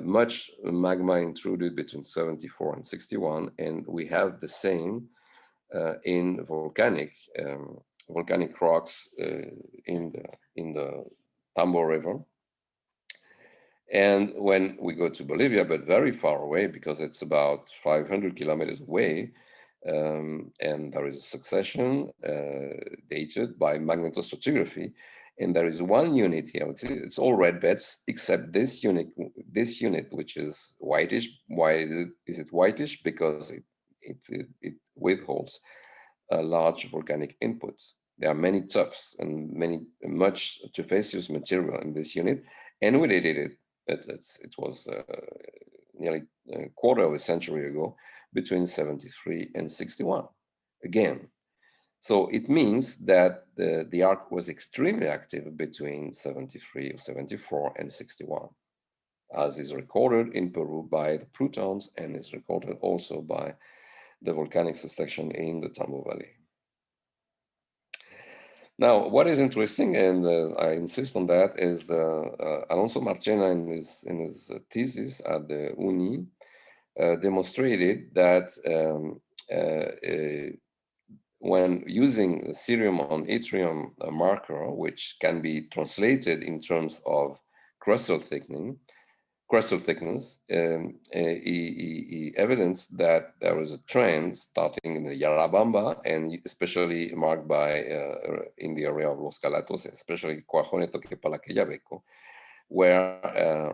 Much magma intruded between 74 and 61, and we have the same in volcanic rocks in the Tambo River. And when we go to Bolivia, but very far away, because it's about 500 kilometers away, and there is a succession dated by magnetostratigraphy, and there is one unit here. It's all red beds except this unit, which is whitish. Why is it whitish? Because it withholds a large volcanic input. There are many tuffs and much tufaceous material in this unit, and we dated it. It was nearly a quarter of a century ago, between 73 and 61. Again, so it means that the arc was extremely active between 73 or 74 and 61, as is recorded in Peru by the prutons and is recorded also by the volcanic succession in the Tambo Valley. Now, what is interesting, and I insist on that, is Alonso Marchena in his thesis at the Uni demonstrated that when using cerium on yttrium marker, which can be translated in terms of crustal thickness, he evidenced that there was a trend starting in the Yarabamba, and especially marked by in the area of Los Calatos, especially Cuajone, Toquepala, where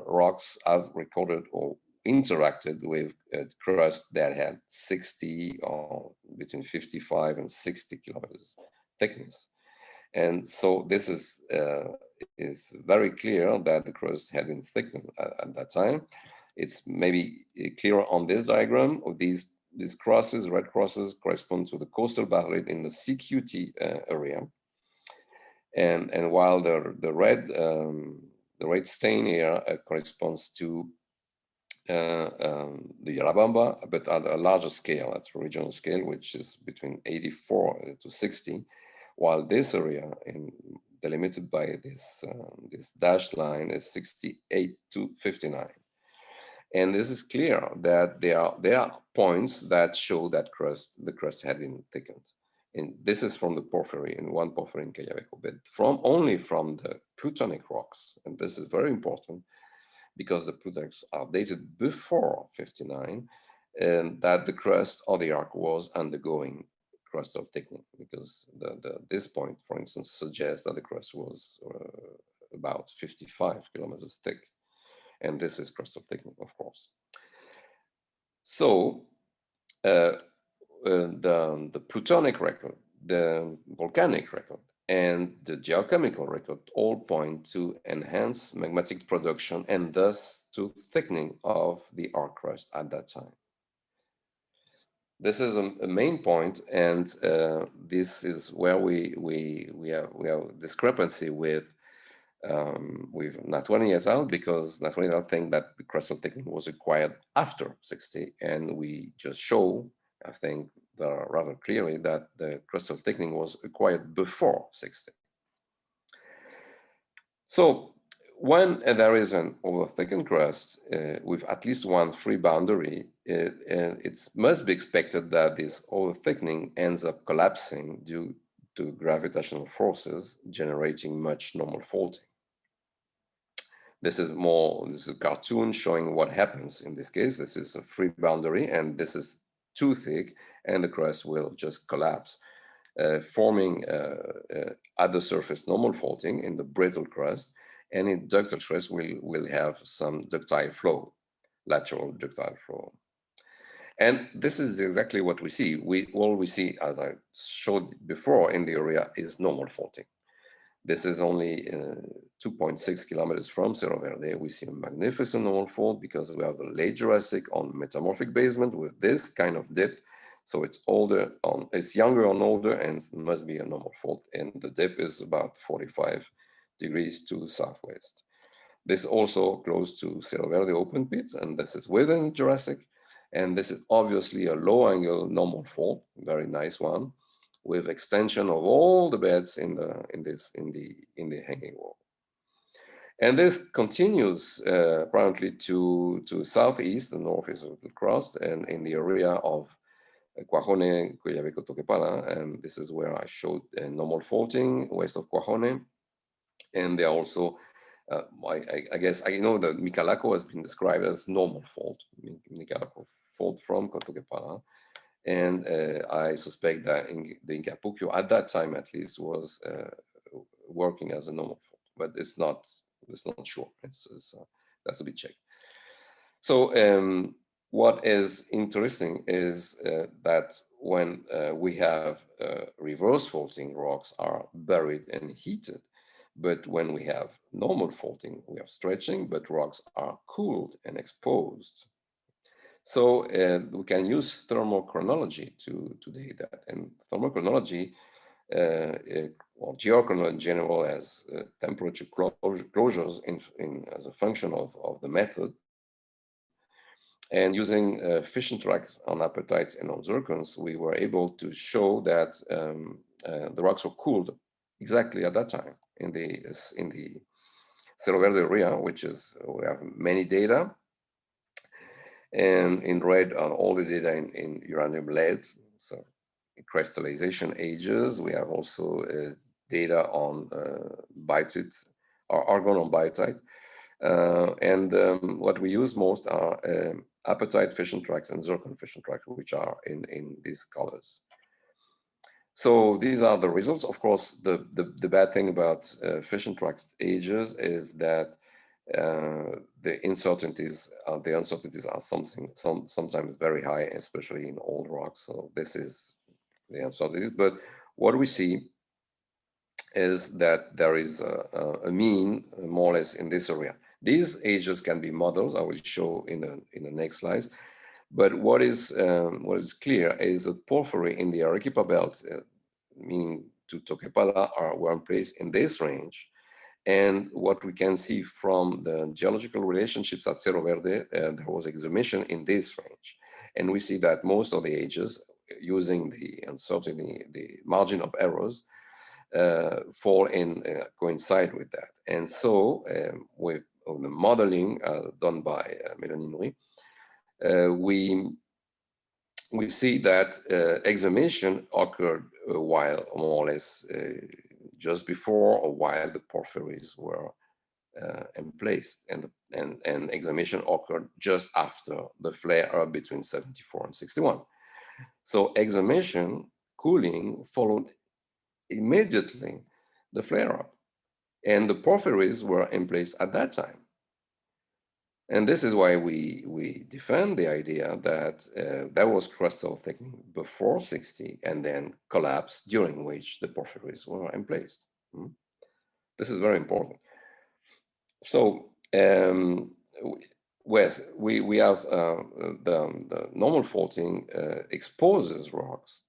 rocks have recorded or interacted with crust that had 60 or between 55 and 60 kilometers thickness. And so this is very clear that the crust had been thickened at that time. It's maybe clearer on this diagram. Of these crosses, red crosses, correspond to the coastal baryte in the CQT area, and while the red stain here corresponds to the Yarabamba, but at a larger scale, at a regional scale, which is between 84 to 60, while this area delimited by this dashed line is 68 to 59. And this is clear that there are points that show that the crust had been thickened. And this is from the porphyry, in one porphyry in Quellaveco, but only from the plutonic rocks. And this is very important, because the plutonics are dated before 59, and that the crust of the arc was undergoing crustal thickening, because this point, for instance, suggests that the crust was about 55 kilometers thick, and this is crustal thickening, of course. So the plutonic record, the volcanic record, and the geochemical record all point to enhanced magmatic production and thus to thickening of the arc crust at that time. This is a main point, and this is where we have discrepancy with Natwani et al., because Natwani et al. Think that the crustal thickening was acquired after 60, and we just show, I think, rather clearly that the crustal thickening was acquired before 60. So when there is an over-thickened crust with at least one free boundary, it must be expected that this over-thickening ends up collapsing due to gravitational forces generating much normal faulting. This is a cartoon showing what happens in this case. This is a free boundary and this is too thick and the crust will just collapse, forming at the surface normal faulting in the brittle crust, and in ductile crust will have some ductile flow, lateral ductile flow. And this is exactly what we see. All we see, as I showed before in the area, is normal faulting. This is only 2.6 kilometers from Cerro Verde. We see a magnificent normal fault because we have the late Jurassic on metamorphic basement with this kind of dip. So it's younger on older and must be a normal fault. And the dip is about 45 degrees to the southwest. This also close to Cerro Verde open pits, and this is within Jurassic. And this is obviously a low angle normal fault, very nice one, with extension of all the beds in the hanging wall. And this continues apparently to southeast, the northeast of the crust, and in the area of Cuajone, Cuyabeco, Toquepala, and this is where I showed normal faulting west of Cuajone. And there are also, I guess, I know that Micalaco has been described as normal fault, Micalaco fault from Toquepala. And I suspect that the Incapucio at that time at least was working as a normal fault, but it's not sure. That's to be checked. So what is interesting is that when we have reverse faulting, rocks are buried and heated. But when we have normal faulting, we have stretching, but rocks are cooled and exposed. So we can use thermochronology to date that. And thermochronology, well, geochronology in general, has temperature closures as a function of the method. And using fission tracks on apatites and on zircons, we were able to show that the rocks were cooled exactly at that time in the Cerro Verde area, which is, we have many data. And in red are all the data in uranium lead, so crystallization ages. We have also data on biotite or argon on biotite. And what we use most are apatite fission tracks and zircon fission tracks, which are in these colors. So these are the results. Of course, the bad thing about fission tracks ages is that the uncertainties are sometimes very high, especially in old rocks. So this is the uncertainties. But what we see is that there is a mean, more or less, in this area. These ages can be modeled. I will show in the next slides. But what is clear is that porphyry in the Arequipa belt, meaning to Toquepala, were in place in this range. And what we can see from the geological relationships at Cerro Verde, there was exhumation in this range. And we see that most of the ages, using the uncertainty, the margin of errors, fall in, coincide with that. And so with the modeling done by Mélanie Nourry, we see that exhumation occurred while more or less just before or while the porphyries were emplaced, and exhumation occurred just after the flare up between 74 and 61. So exhumation cooling followed immediately the flare up, and the porphyries were in place at that time. And this is why we defend the idea that there was crustal thickening before 60 and then collapse, during which the porphyries were in place. This is very important. So we have the normal faulting exposes rocks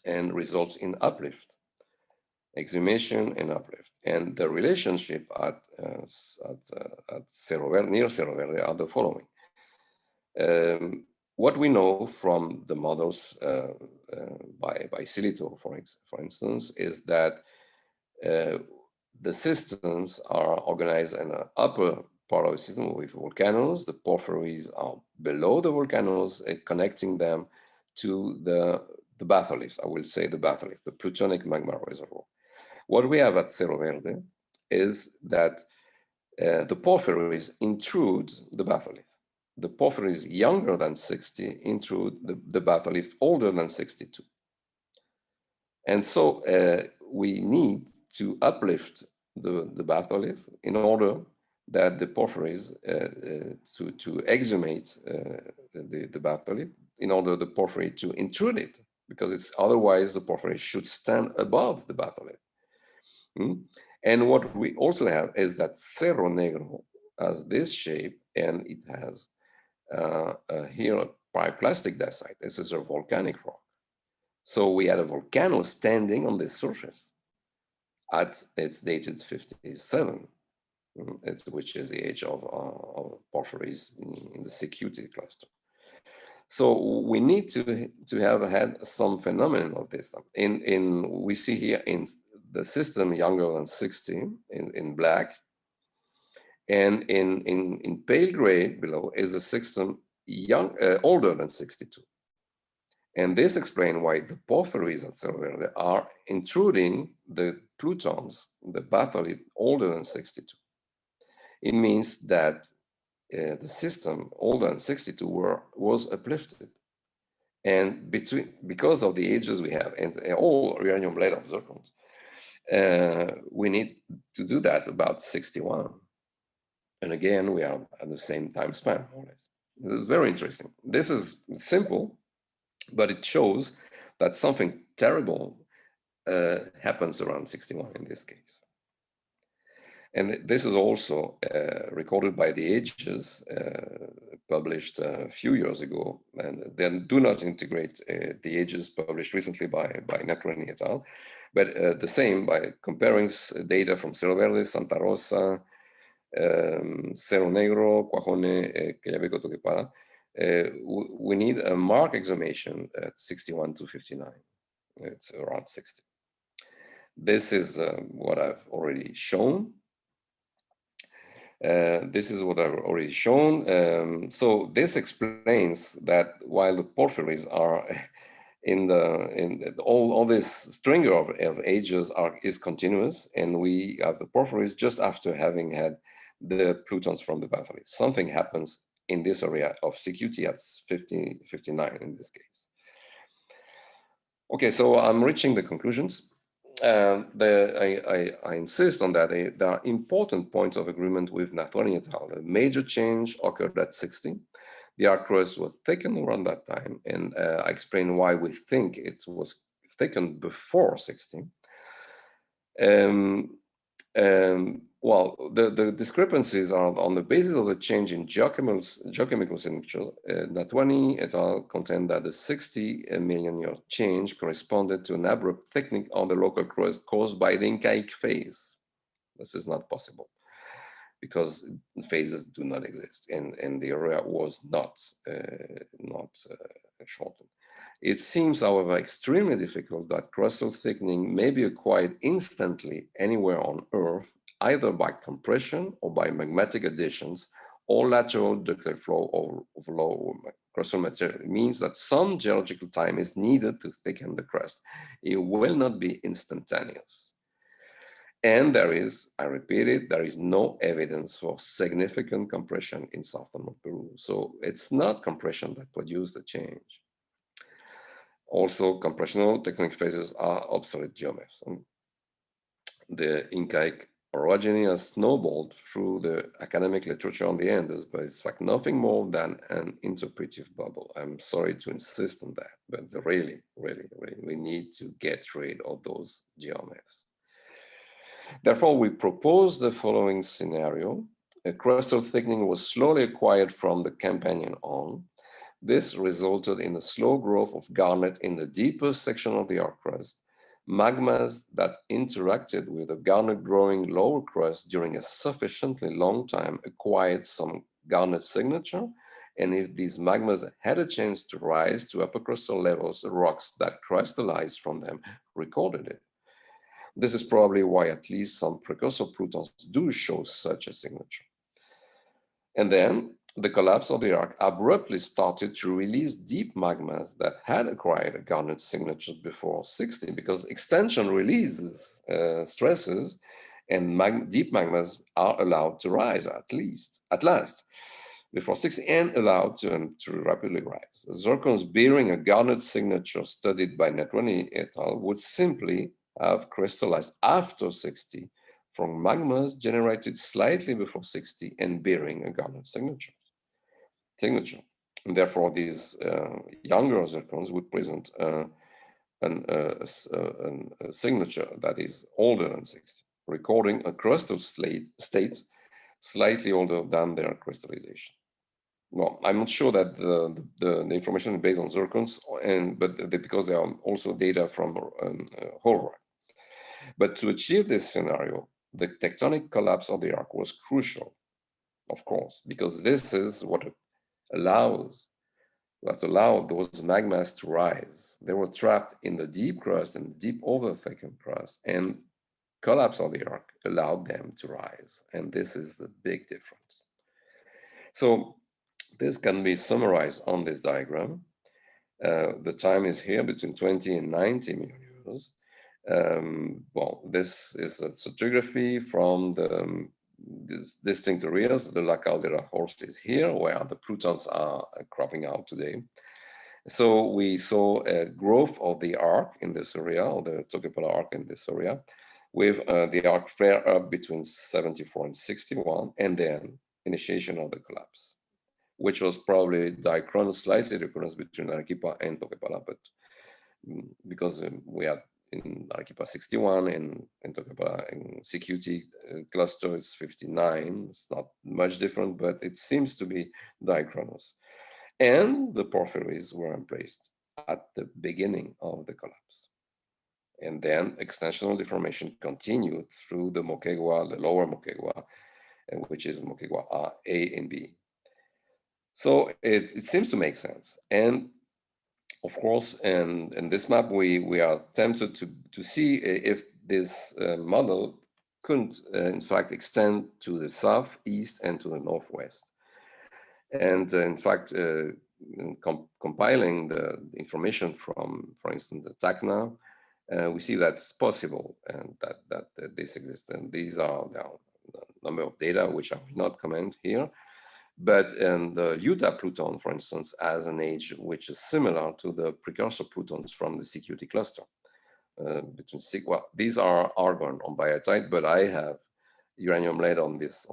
and results in uplift, exhumation and uplift. And the relationship at Cerro Verde, near Cerro Verde, are the following. What we know from the models by Silito, for instance, is that The systems are organized in an upper part of the system with volcanoes. The porphyries are below the volcanoes, connecting them to the batholiths. I will say the batholith, the plutonic magma reservoir. What we have at Cerro Verde is that the porphyries intrude the batholith. The porphyries younger than 60 intrude the batholith older than 62. And so we need to uplift the batholith in order that the porphyries to exhumate the batholith, in order the porphyry to intrude it, because it's otherwise the porphyry should stand above the batholith. Mm? And what we also have is that Cerro Negro has this shape, and it has here a pyroclastic dacite. This is a volcanic rock. So we had a volcano standing on this surface. It's dated 57, which is the age of porphyries in the CQT cluster. So we need to have had some phenomenon of this. We see here in the system younger than 60 in black, and in pale gray below is a system older than 62. And this explains why the porphyries at Cerro Verde are intruding the plutons, the batholith older than 62. It means that the system older than 62 was uplifted. And because of the ages we have, and all uranium blade of zircons, we need to do that about 61. And again, we are at the same time span, more or less. This is very interesting. This is simple, but it shows that something terrible happens around 61 in this case. And this is also recorded by the Ages, published a few years ago, and then do not integrate the Ages published recently by Netroni et al., but the same by comparing data from Cerro Verde, Santa Rosa, Cerro Negro, Cuajone, Quellaveco, Toquepala. We need a mark exhumation at 61 to 59. It's around 60. This is what I've already shown. So this explains that while the porphyries are all this stringer of ages is continuous, and we have the porphyries just after having had the plutons from the batholith. Something happens in this area of CQT at 50, 59 in this case. Okay, so I'm reaching the conclusions. I insist on that. There are important points of agreement with Nathrani et al. A major change occurred at 60. The arc crust was thickened around that time, and I explain why we think it was thickened before 60. Well, the discrepancies are on the basis of the change in geochemical signature. Nathrani et al. Contend that the 60 million year change corresponded to an abrupt thickening on the local crust caused by the Incaic phase. This is not possible because phases do not exist, and the area was not shortened. It seems, however, extremely difficult that crustal thickening may be acquired instantly anywhere on Earth, either by compression or by magmatic additions or lateral ductile flow of low crustal material. It means that some geological time is needed to thicken the crust. It will not be instantaneous. And there is, I repeat it, there is no evidence for significant compression in southern Peru. So it's not compression that produced the change. Also, compressional tectonic phases are obsolete geomorphs. The Incaic orogeny has snowballed through the academic literature on the Andes, but it's like nothing more than an interpretive bubble. I'm sorry to insist on that, but really, we need to get rid of those geomorphs. Therefore, we propose the following scenario. A crustal thickening was slowly acquired from the Campanian on. This resulted in a slow growth of garnet in the deeper section of the arc crust. Magmas that interacted with the garnet growing lower crust during a sufficiently long time acquired some garnet signature, and if these magmas had a chance to rise to upper crustal levels, the rocks that crystallized from them recorded it. This is probably why at least some precursor protons do show such a signature. And then the collapse of the arc abruptly started to release deep magmas that had acquired a garnet signature before 60, because extension releases stresses, and deep magmas are allowed to rise at last, before 60, and allowed to rapidly rise. Zircons bearing a garnet signature studied by Netroni et al. Would simply have crystallized after 60 from magmas generated slightly before 60 and bearing a garnet signature. And therefore, these younger zircons would present a signature that is older than 60, recording a crustal state slightly older than their crystallization. Well, I'm not sure that the information is based on zircons, but because there are also data from whole rock. But to achieve this scenario, the tectonic collapse of the arc was crucial, of course, because this is what allows allowed those magmas to rise. They were trapped in the deep crust and deep over thickened crust, and collapse of the arc allowed them to rise. And this is the big difference. So this can be summarized on this diagram. The time is here between 20 and 90 million years. Well, this is a stratigraphy from the distinct areas. The La Caldera host is here, where the plutons are cropping out today. So we saw a growth of the arc in this area, or the Toquepala arc in this area, with the arc flare up between 74 and 61, and then initiation of the collapse, which was probably slightly dichronous between Arequipa and Toquepala, but because we had in Arequipa 61 and in Toquepala in CQT cluster is 59. It's not much different, but it seems to be dichronous. And the porphyries were emplaced at the beginning of the collapse. And then extensional deformation continued through the Moquegua, the lower Moquegua, which is Moquegua A and B. So it seems to make sense. And of course, in this map, we are tempted to see if this model couldn't, in fact, extend to the south, east, and to the northwest. And in fact, in compiling the information from, for instance, the TACNA, we see that's possible and that this exists. And these are the number of data which I will not comment here. But in the Utah Pluton, for instance, has an age which is similar to the precursor plutons from the CQT cluster. Well, these are argon on biotite, but I have uranium lead on this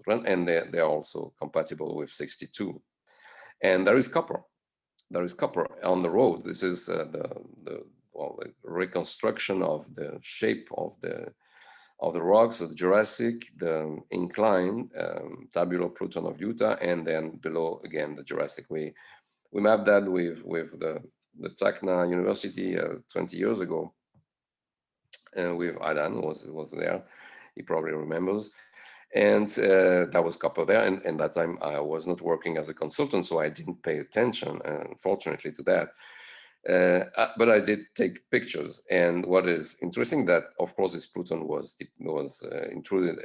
run, and they are also compatible with 62. And there is copper. There is copper on the road. This is the reconstruction of the shape of the rocks of the Jurassic, the incline tabular Pluton of Utah, and then below again the Jurassic. We mapped that with the TACNA University 20 years ago, with Adan was there. He probably remembers. And that was copper there. And that time I was not working as a consultant, so I didn't pay attention, unfortunately, to that. But I did take pictures, and what is interesting that, of course, this Pluton was intruded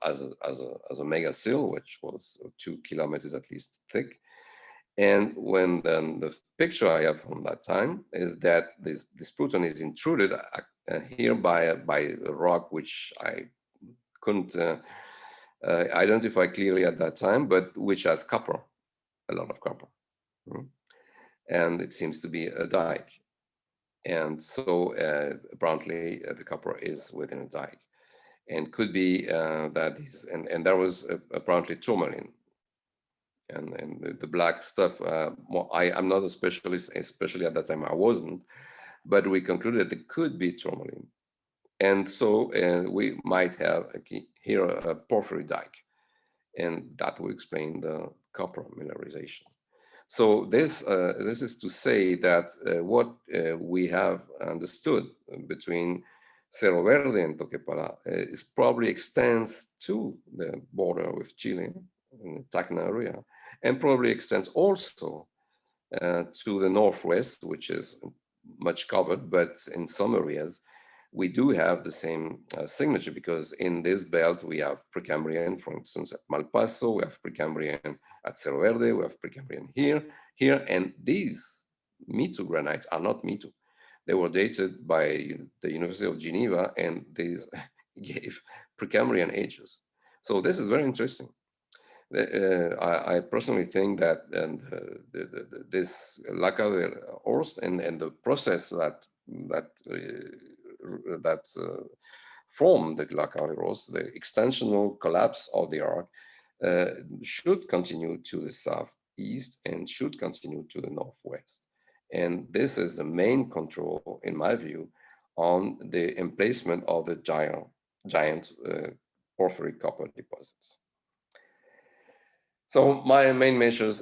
as a mega seal, which was 2 kilometers at least thick. And when then the picture I have from that time is that this Pluton is intruded here by a rock which I couldn't identify clearly at that time, but which has copper, a lot of copper, and it seems to be a dike. And so apparently the copper is within a dike, and could be that is, and there was apparently tourmaline, and the black stuff. Well, I'm not a specialist, especially at that time I wasn't, but we concluded it could be tourmaline, and so we might have here a porphyry dike, and that will explain the copper mineralization. So this is to say that what we have understood between Cerro Verde and Toquepala is probably extends to the border with Chile in the Tacna area, and probably extends also to the northwest, which is much covered, but in some areas we do have the same signature, because in this belt we have Precambrian, for instance, at Malpaso, we have Precambrian at Cerro Verde, we have Precambrian here, and these Me2 granites are not Me2. They were dated by the University of Geneva, and these gave Precambrian ages. So this is very interesting. I personally think that this Lluclla horst and the process that formed the Lluclla horst, the extensional collapse of the arc, should continue to the southeast and should continue to the northwest. And this is the main control, in my view, on the emplacement of the giant porphyry copper deposits. So my main measures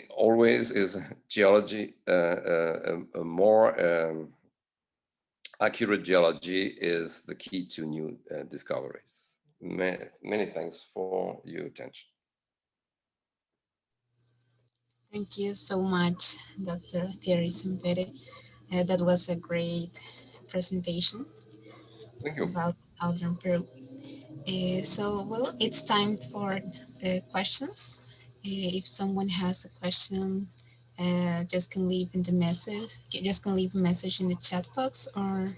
always is geology. A more accurate geology is the key to new discoveries. Many thanks for your attention. Thank you so much, Dr. Thierry Sempere. That was a great presentation Thank you. about Southern Peru. Well, it's time for questions. If someone has a question, just can leave in the message. Just can leave a message in the chat box, or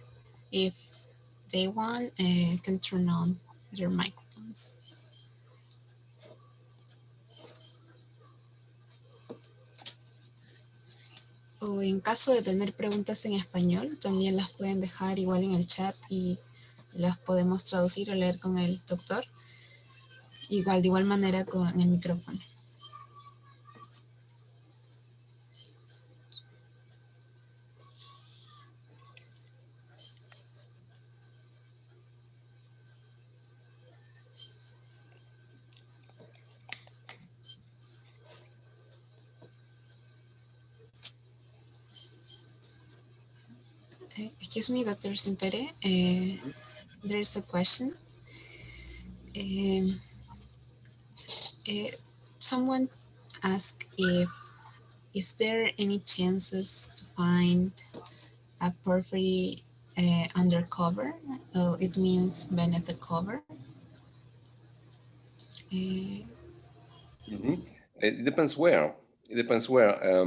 if they want, can turn on their microphones. O en caso de tener preguntas en español, también las pueden dejar igual en el chat y las podemos traducir o leer con el doctor. Igual, de igual manera con el micrófono. Excuse me, Dr. Sempere. There's a question. Someone asked if is there any chances to find a porphyry undercover? It means beneath the cover. It depends where. It depends where.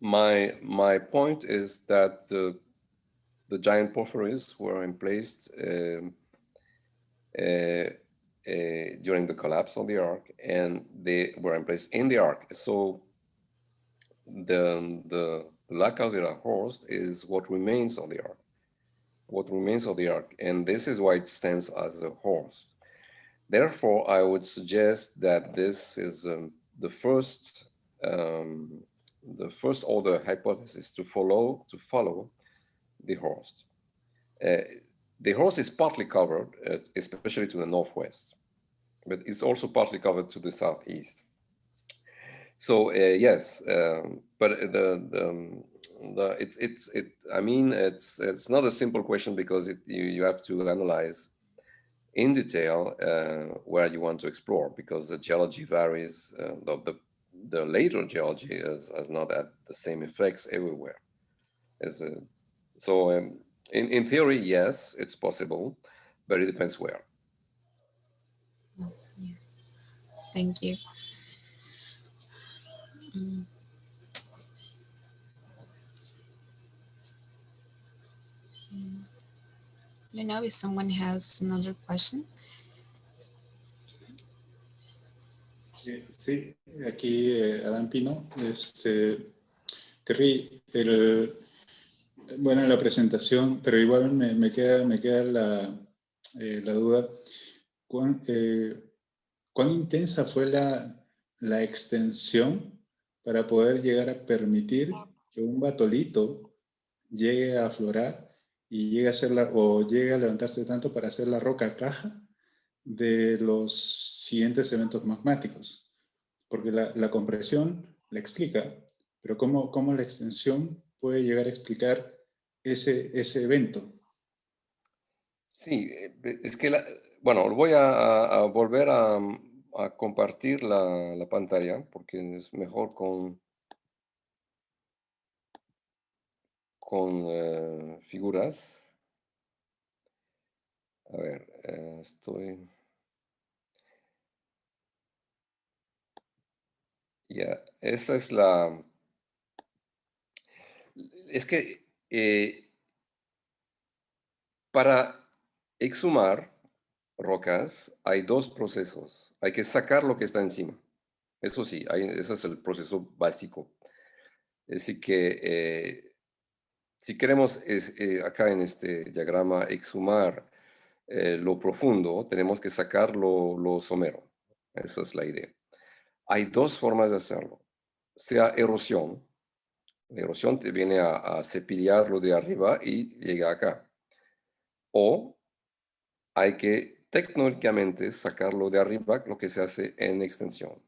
My point is that the giant porphyries were emplaced during the collapse of the arc, and they were emplaced in the arc. So the La Caldera horst is what remains of the arc. What remains of the arc, and this is why it stands as a horst. Therefore, I would suggest that this is the first order hypothesis to follow the horst. The horst is partly covered, especially to the northwest, but it's also partly covered to the southeast. So yes, but it's not a simple question, because you have to analyze in detail where you want to explore, because the geology varies. The later geology has not had the same effects everywhere. So in theory, yes, it's possible, but it depends where. Yeah. Thank you. Mm. I don't know if someone has another question. Sí, aquí Adán Pino. Terry, bueno, la presentación, pero igual me queda la duda. ¿Cuán intensa fue la extensión para poder llegar a permitir que un batolito llegue a aflorar y llegue a levantarse tanto para hacer la roca caja de los siguientes eventos magmáticos? Porque la compresión la explica, pero ¿cómo la extensión puede llegar a explicar ese evento? Sí, es que, bueno, voy a volver a compartir la pantalla, porque es mejor con figuras. A ver, estoy... Ya, esa es la... Es que para exhumar rocas hay dos procesos. Hay que sacar lo que está encima. Eso sí, ese es el proceso básico. Es decir que si queremos acá en este diagrama exhumar lo profundo, tenemos que sacar lo somero. Esa es la idea. Hay dos formas de hacerlo. Sea erosión. La erosión te viene a cepillarlo de arriba y llega acá. O hay que tectónicamente sacarlo de arriba, lo que se hace en extensión.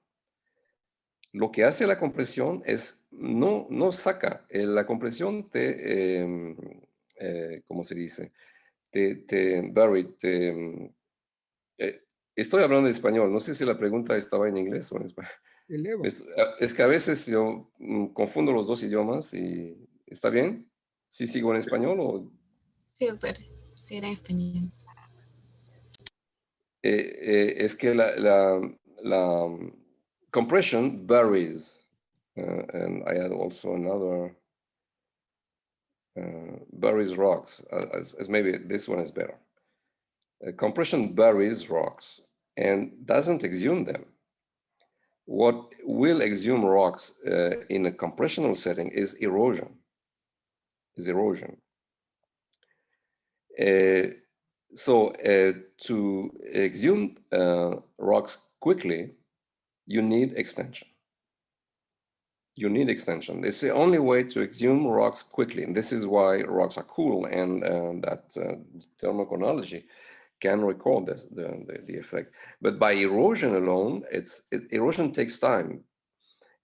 Lo que hace la compresión es, no saca, la compresión ¿cómo se dice? Te bury, estoy hablando en español, no sé si la pregunta estaba en inglés o en español. Eleva. Es que a veces yo confundo los dos idiomas y ¿está bien? ¿Sí sigo en español o...? Sí, doctor. Sí, era en español. Es que la compression varies, and I had also another buries rocks, as maybe this one is better. Compression buries rocks and doesn't exhume them. What will exhume rocks in a compressional setting is erosion. So to exhume rocks quickly, you need extension. You need extension. It's the only way to exhume rocks quickly. And this is why rocks are cool and that thermochronology can record this, the effect. But by erosion alone, erosion takes time.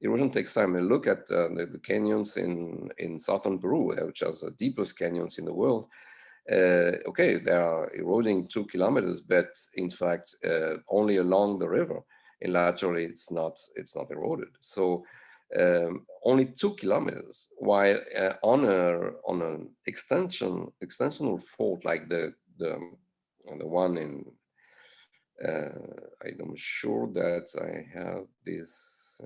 Erosion takes time. And look at the canyons in southern Peru, which are the deepest canyons in the world. Okay, they are eroding 2 kilometers, but in fact, only along the river. And laterally, it's not eroded. So only 2 kilometers. While on an extensional fault like the one in, I'm sure that I have this.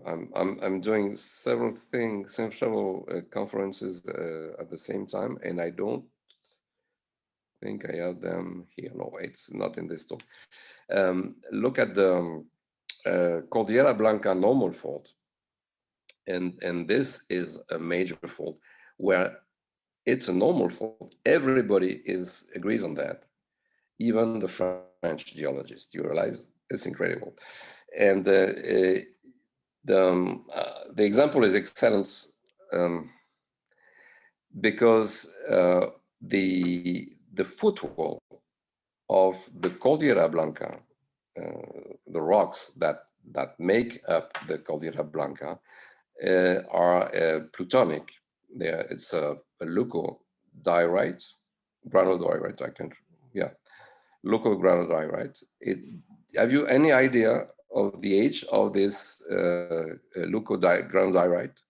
I'm doing several things, several conferences at the same time, and I don't think I have them here. No, it's not in this talk. Look at the Cordillera Blanca normal fault, and this is a major fault where it's a normal fault. Everybody agrees on that, even the French geologists. You realize it's incredible, and the example is excellent because the footwall of the Cordillera Blanca, the rocks that make up the Cordillera Blanca, are plutonic. It's a leucodiorite, granodiorite. Leucogranodiorite. Have you any idea of the age of this leucogranodiorite?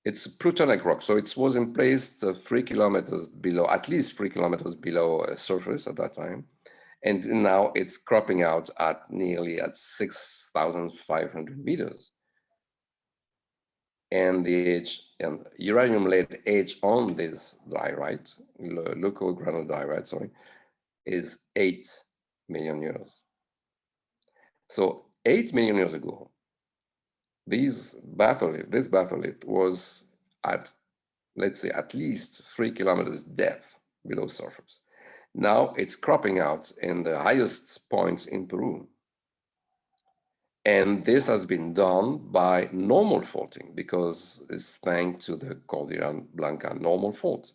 It's plutonic rock, so it was placed 3 kilometers below, at least 3 kilometers below surface at that time, and now it's cropping out at nearly at 6,500 meters. And the age and uranium-lead age on this diorite, leucogranodiorite, sorry, is 8 million years. So 8 million years ago, this batholith was at, let's say, at least 3 kilometers depth below surface. Now it's cropping out in the highest points in Peru. And this has been done by normal faulting because it's thanks to the Cordillera Blanca normal fault.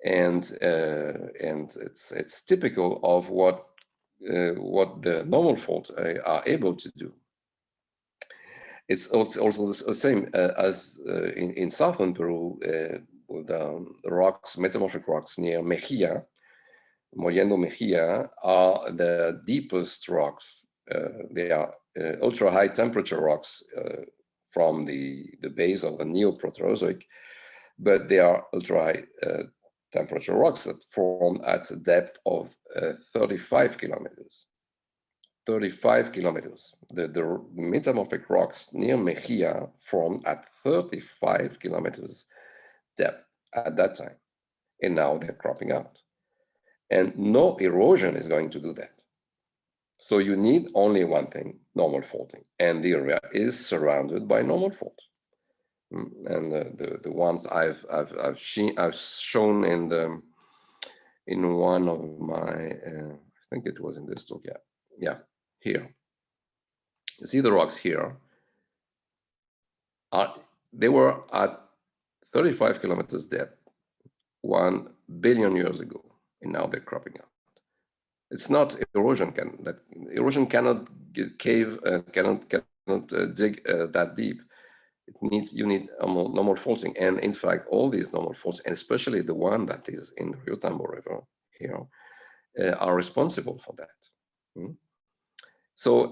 And it's typical of what the normal fault are able to do. It's also the same as in southern Peru with the rocks, metamorphic rocks near Mejia, Moliendo Mejia, are the deepest rocks. They are ultra high temperature rocks from the base of the Neoproterozoic, but they are ultra high temperature rocks that formed at a depth of 35 kilometers. 35 kilometers. The metamorphic rocks near Mejia formed at 35 kilometers depth at that time. And now they're cropping out. And no erosion is going to do that. So you need only one thing, normal faulting. And the area is surrounded by normal fault. And the ones I've shown in one of my, I think it was in this talk, yeah, here. You see the rocks here, they were at 35 kilometers depth 1 billion years ago, and now they're cropping out. It's not erosion, erosion cannot dig that deep. You need a normal faulting, and in fact, all these normal faults, and especially the one that is in the Rio Tambo River here, are responsible for that. So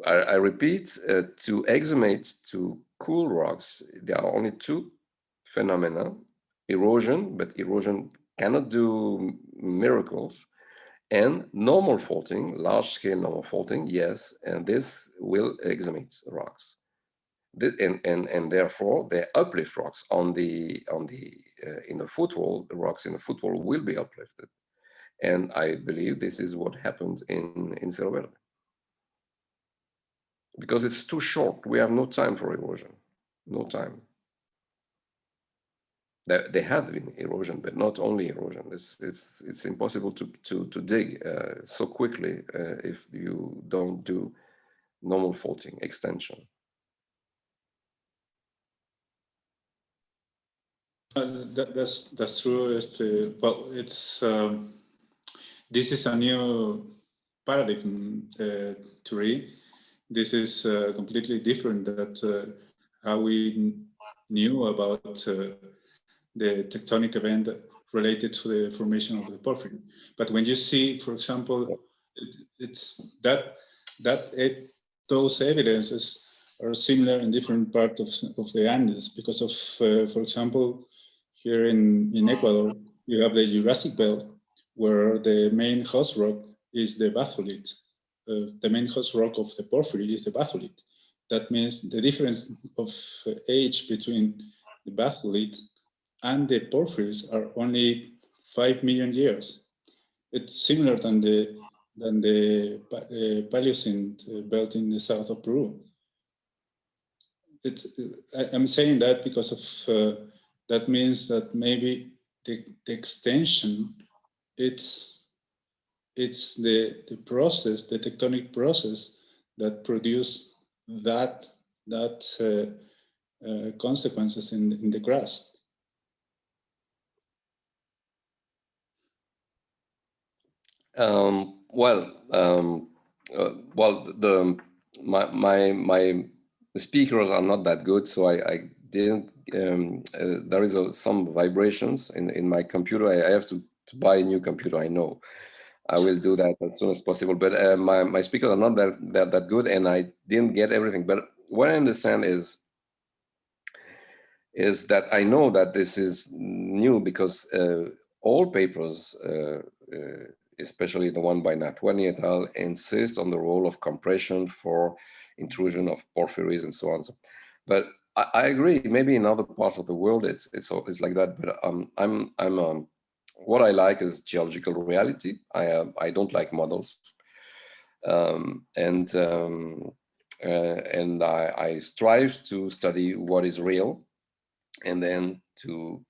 I repeat, to exhumate to cool rocks, there are only two phenomena: erosion, but erosion cannot do miracles, and normal faulting, large-scale normal faulting, yes, and this will exhumate rocks. And therefore, the uplift rocks in the footwall, the rocks in the footwall will be uplifted. And I believe this is what happened in Cerro Verde. Because it's too short. We have no time for erosion. No time. There have been erosion, but not only erosion. It's impossible to dig so quickly if you don't do normal faulting extension. That's true. Well, this is a new paradigm to read. This is completely different that how we knew about the tectonic event related to the formation of the porphyry. But when you see, for example, it's those evidences are similar in different parts of the Andes because of, for example, here in Ecuador, you have the Jurassic belt, where the main host rock is the batholith. The main host rock of the porphyry is the batholith. That means the difference of age between the batholith and the porphyries are only 5 million years. It's similar than the Paleocene belt in the south of Peru. I'm saying that because of that means that maybe the extension, it's the process, the tectonic process that produce that consequences in the crust. The speakers are not that good, so I didn't. There is some vibrations in my computer. I have to buy a new computer. I know. I will do that as soon as possible. But my speakers are not that good, and I didn't get everything. But what I understand is that I know that this is new because all papers, especially the one by Natwani et al., insist on the role of compression for intrusion of porphyries and so on. But I agree. Maybe in other parts of the world it's like that. But what I like is geological reality. I don't like models, and I strive to study what is real, and then to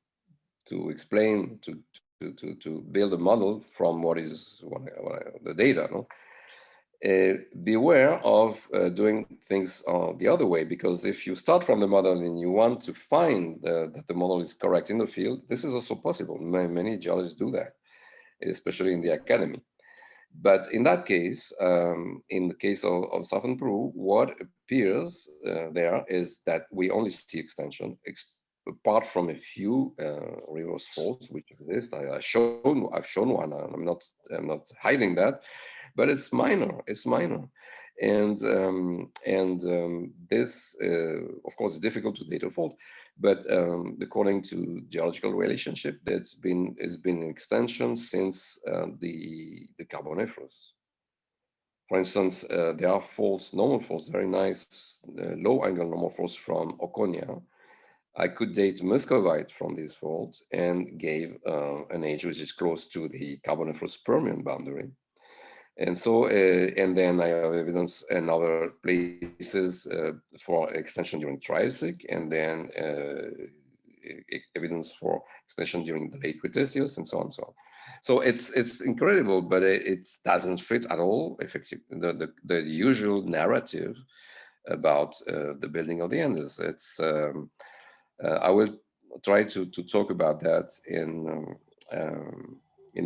explain to build a model from what the data. No? Beware of doing things the other way, because if you start from the model and you want to find that the model is correct in the field, this is also possible. Many geologists do that, especially in the academy. But in that case, in the case of southern Peru, what appears there is that we only see extension, apart from a few reverse faults which exist. I've shown one. I'm not hiding that. but it's minor. It's minor, and this, of course, is difficult to date a fault, but according to geological relationship, has been an extension since the Carboniferous. For instance, there are faults, normal faults, very nice low angle normal faults from Oconia. I could date muscovite from these faults and gave an age which is close to the Carboniferous Permian boundary. And so, and then I have evidence in other places for extension during Triassic, and then evidence for extension during the late Cretaceous, and so on and so on. So it's incredible, but it doesn't fit at all effective the usual narrative about the building of the Andes. I will try to talk about that in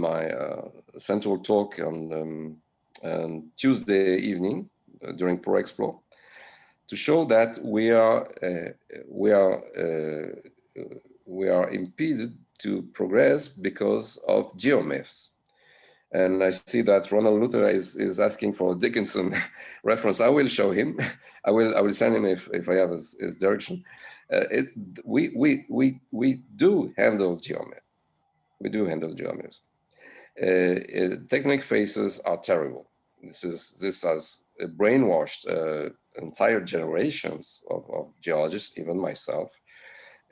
my central talk on Tuesday evening during Pro Explore, to show that we are impeded to progress because of geomyths. And I see that Ronald Luther is asking for a Dickinson reference. I will show him. I will send him if I have his direction. We do handle geomyth. We do handle geomyths. Tectonic faces are terrible. This has brainwashed entire generations of geologists, even myself,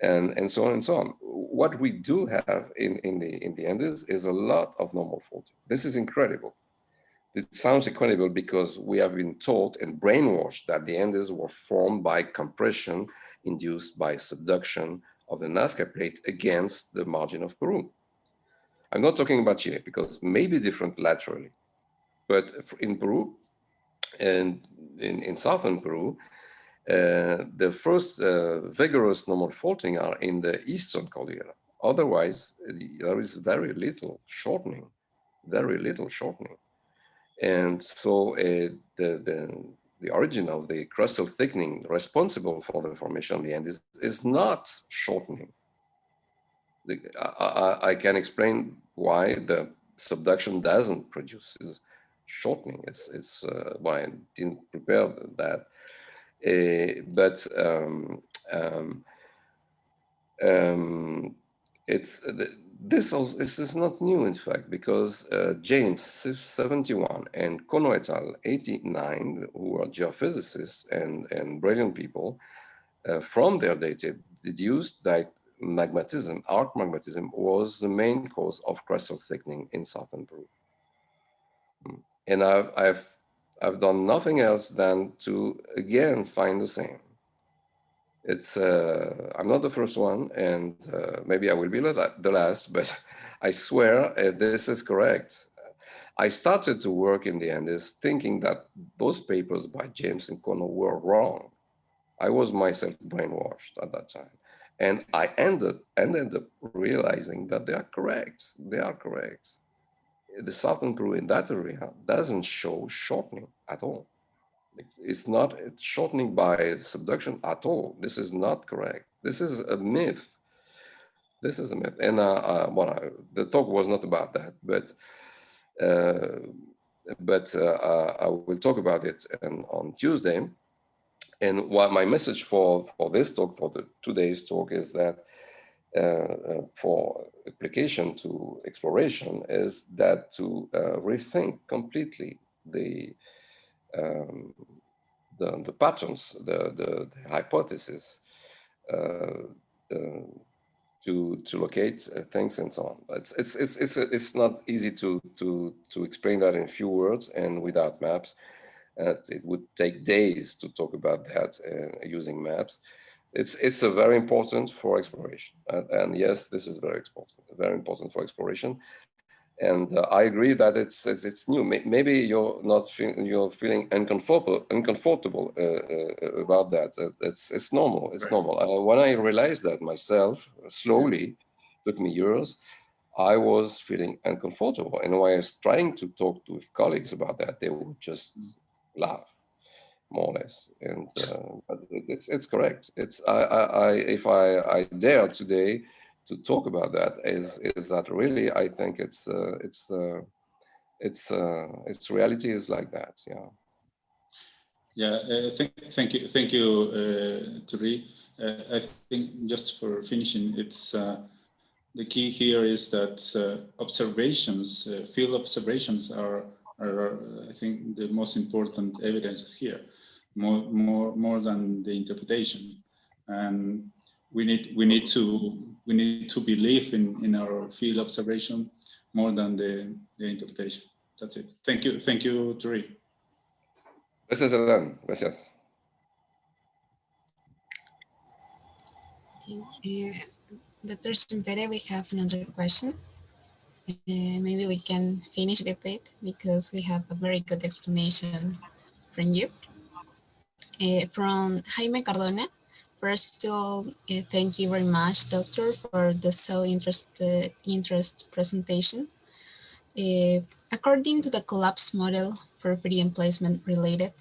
and so on and so on. What we do have in the Andes is a lot of normal faulting. This is incredible. It sounds incredible because we have been taught and brainwashed that the Andes were formed by compression induced by subduction of the Nazca Plate against the margin of Peru. I'm not talking about Chile because maybe different laterally, but in Peru and in southern Peru, the first vigorous normal faulting are in the eastern caldera. Otherwise, there is very little shortening, very little shortening. And so the origin of the crustal thickening responsible for the formation of the Andes is not shortening. I can explain why the subduction doesn't produce shortening. It's why I didn't prepare that. But it's this is not new, in fact, because James 71 and Kono et al. 89, who are geophysicists and brilliant people, from their data deduced that magmatism, arc magmatism, was the main cause of crustal thickening in southern Peru. And I've done nothing else than to again find the same. It's I'm not the first one, and maybe I will be the last, but I swear this is correct. I started to work in the Andes thinking that those papers by James and Kono were wrong. I was myself brainwashed at that time. And I ended up realizing that they are correct. They are correct. The southern Peru in that area doesn't show shortening at all. It's not shortening by subduction at all. This is not correct. This is a myth. This is a myth. And the talk was not about that, but I will talk about it on Tuesday. And what my message for this talk, for the today's talk, is that for application to exploration, is that to rethink completely the patterns, the hypothesis, to locate things and so on. It's not easy to explain that in few words and without maps. It would take days to talk about that using maps. It's a very important for exploration, and yes, this is very important for exploration. And I agree that it's new. Maybe you're feeling uncomfortable about that. It's normal. It's normal. When I realized that myself, slowly, took me years. I was feeling uncomfortable, and when I was trying to talk to colleagues about that, they would just laugh, more or less. And it's correct. If I dare today to talk about that, is that really I think it's its reality is like that. Yeah. Yeah, thank you, Thierry. I think just for finishing, it's the key here is that observations, field observations are, I think, the most important evidences here, more than the interpretation, and we need to believe in our field observation more than the interpretation. That's it. Thank you, Thierry. Gracias, Alan. Gracias. Dr. Sempere, we have another question. Maybe we can finish with it because we have a very good explanation from you. From Jaime Cardona. First of all, thank you very much, Doctor, for the so interest presentation. According to the collapse model, property and placement related,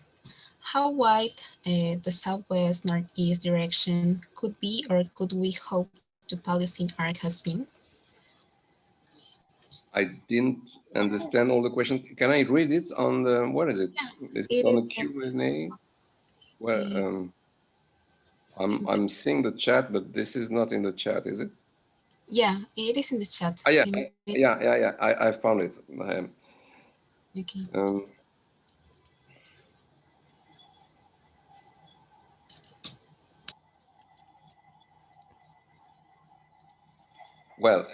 how wide the southwest-northeast direction could be, or could we hope to Paleocene arc has been? I didn't understand all the questions. Can I read it on the, where is it? Is it on the Q&A? Well, I'm seeing the chat, but this is not in the chat, is it? Yeah, it is in the chat. Yeah. I found it. Okay. Well,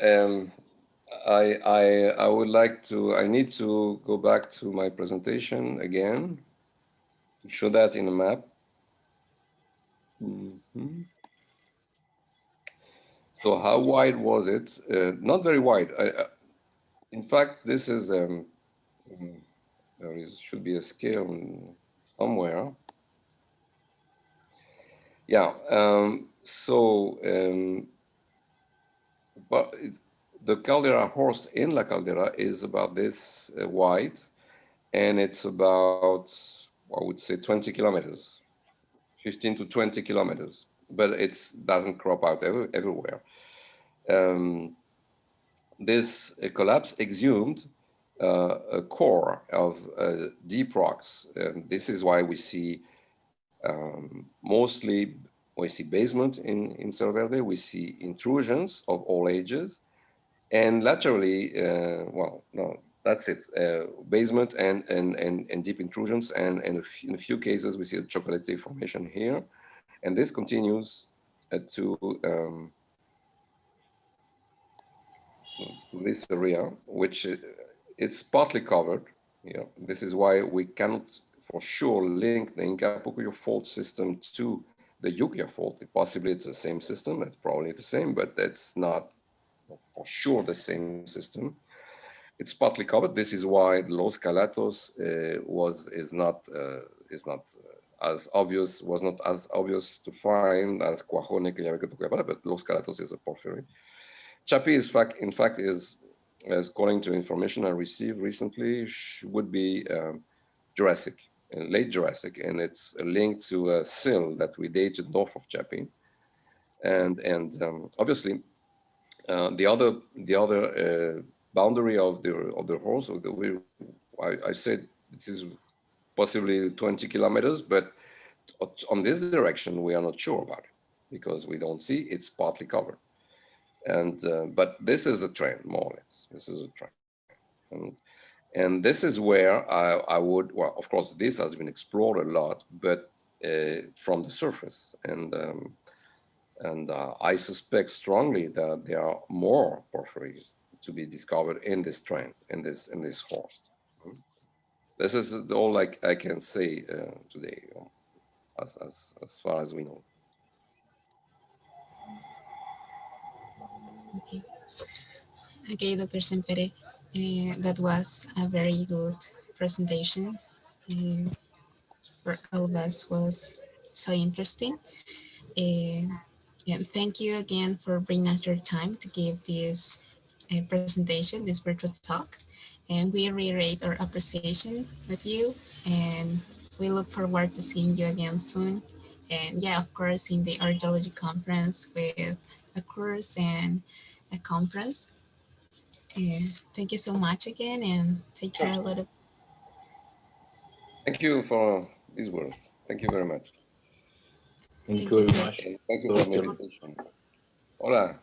I would like to. I need to go back to my presentation again to show that in a map. So how wide was it? Not very wide. In fact, this is should be a scale somewhere. Yeah. But the caldera host in La Caldera is about this wide, and it's about, I would say, 20 kilometers, 15 to 20 kilometers, but it doesn't crop out everywhere. This collapse exhumed a core of deep rocks, and this is why we see mostly we see basement in Cerro Verde, we see intrusions of all ages, and laterally, well, no, that's it, basement and deep intrusions, and in a few cases we see a chocolate formation here, and this continues to this area, which it's partly covered. You know, this is why we cannot for sure link the Inca-Pucuyo fault system to the Lluclla fault. Possibly it's the same system, it's probably the same, but it's not for sure the same system. It's partly covered. This is why Los Calatos is not as obvious, was not as obvious to find as Cuajone, Toquepala, but Los Calatos is a porphyry. Chapi is in fact is, as according to information I received recently, would be Jurassic, late Jurassic, and it's linked to a sill that we dated north of Chapi, and obviously the other boundary of the horse, I said this is possibly 20 kilometers, but on this direction we are not sure about it because we don't see it's partly covered. And but this is a trend, more or less. This is a trend, and this is where I would, well, of course, this has been explored a lot, but from the surface, and I suspect strongly that there are more porphyries to be discovered in this trend, in this horst. This is all I can say today, as far as we know. Okay. Okay, Dr. Sempere, that was a very good presentation. For all of us was so interesting. And thank you again for bringing us your time to give this presentation, this virtual talk. And we reiterate our appreciation with you, and we look forward to seeing you again soon. And yeah, of course, in the Archaeology Conference with a course and a conference. Thank you so much again, and take care a little. Thank you for these words. Thank you very much. Thank Thank you you. very Good. much. And thank you for the Doctor. invitation. Hola.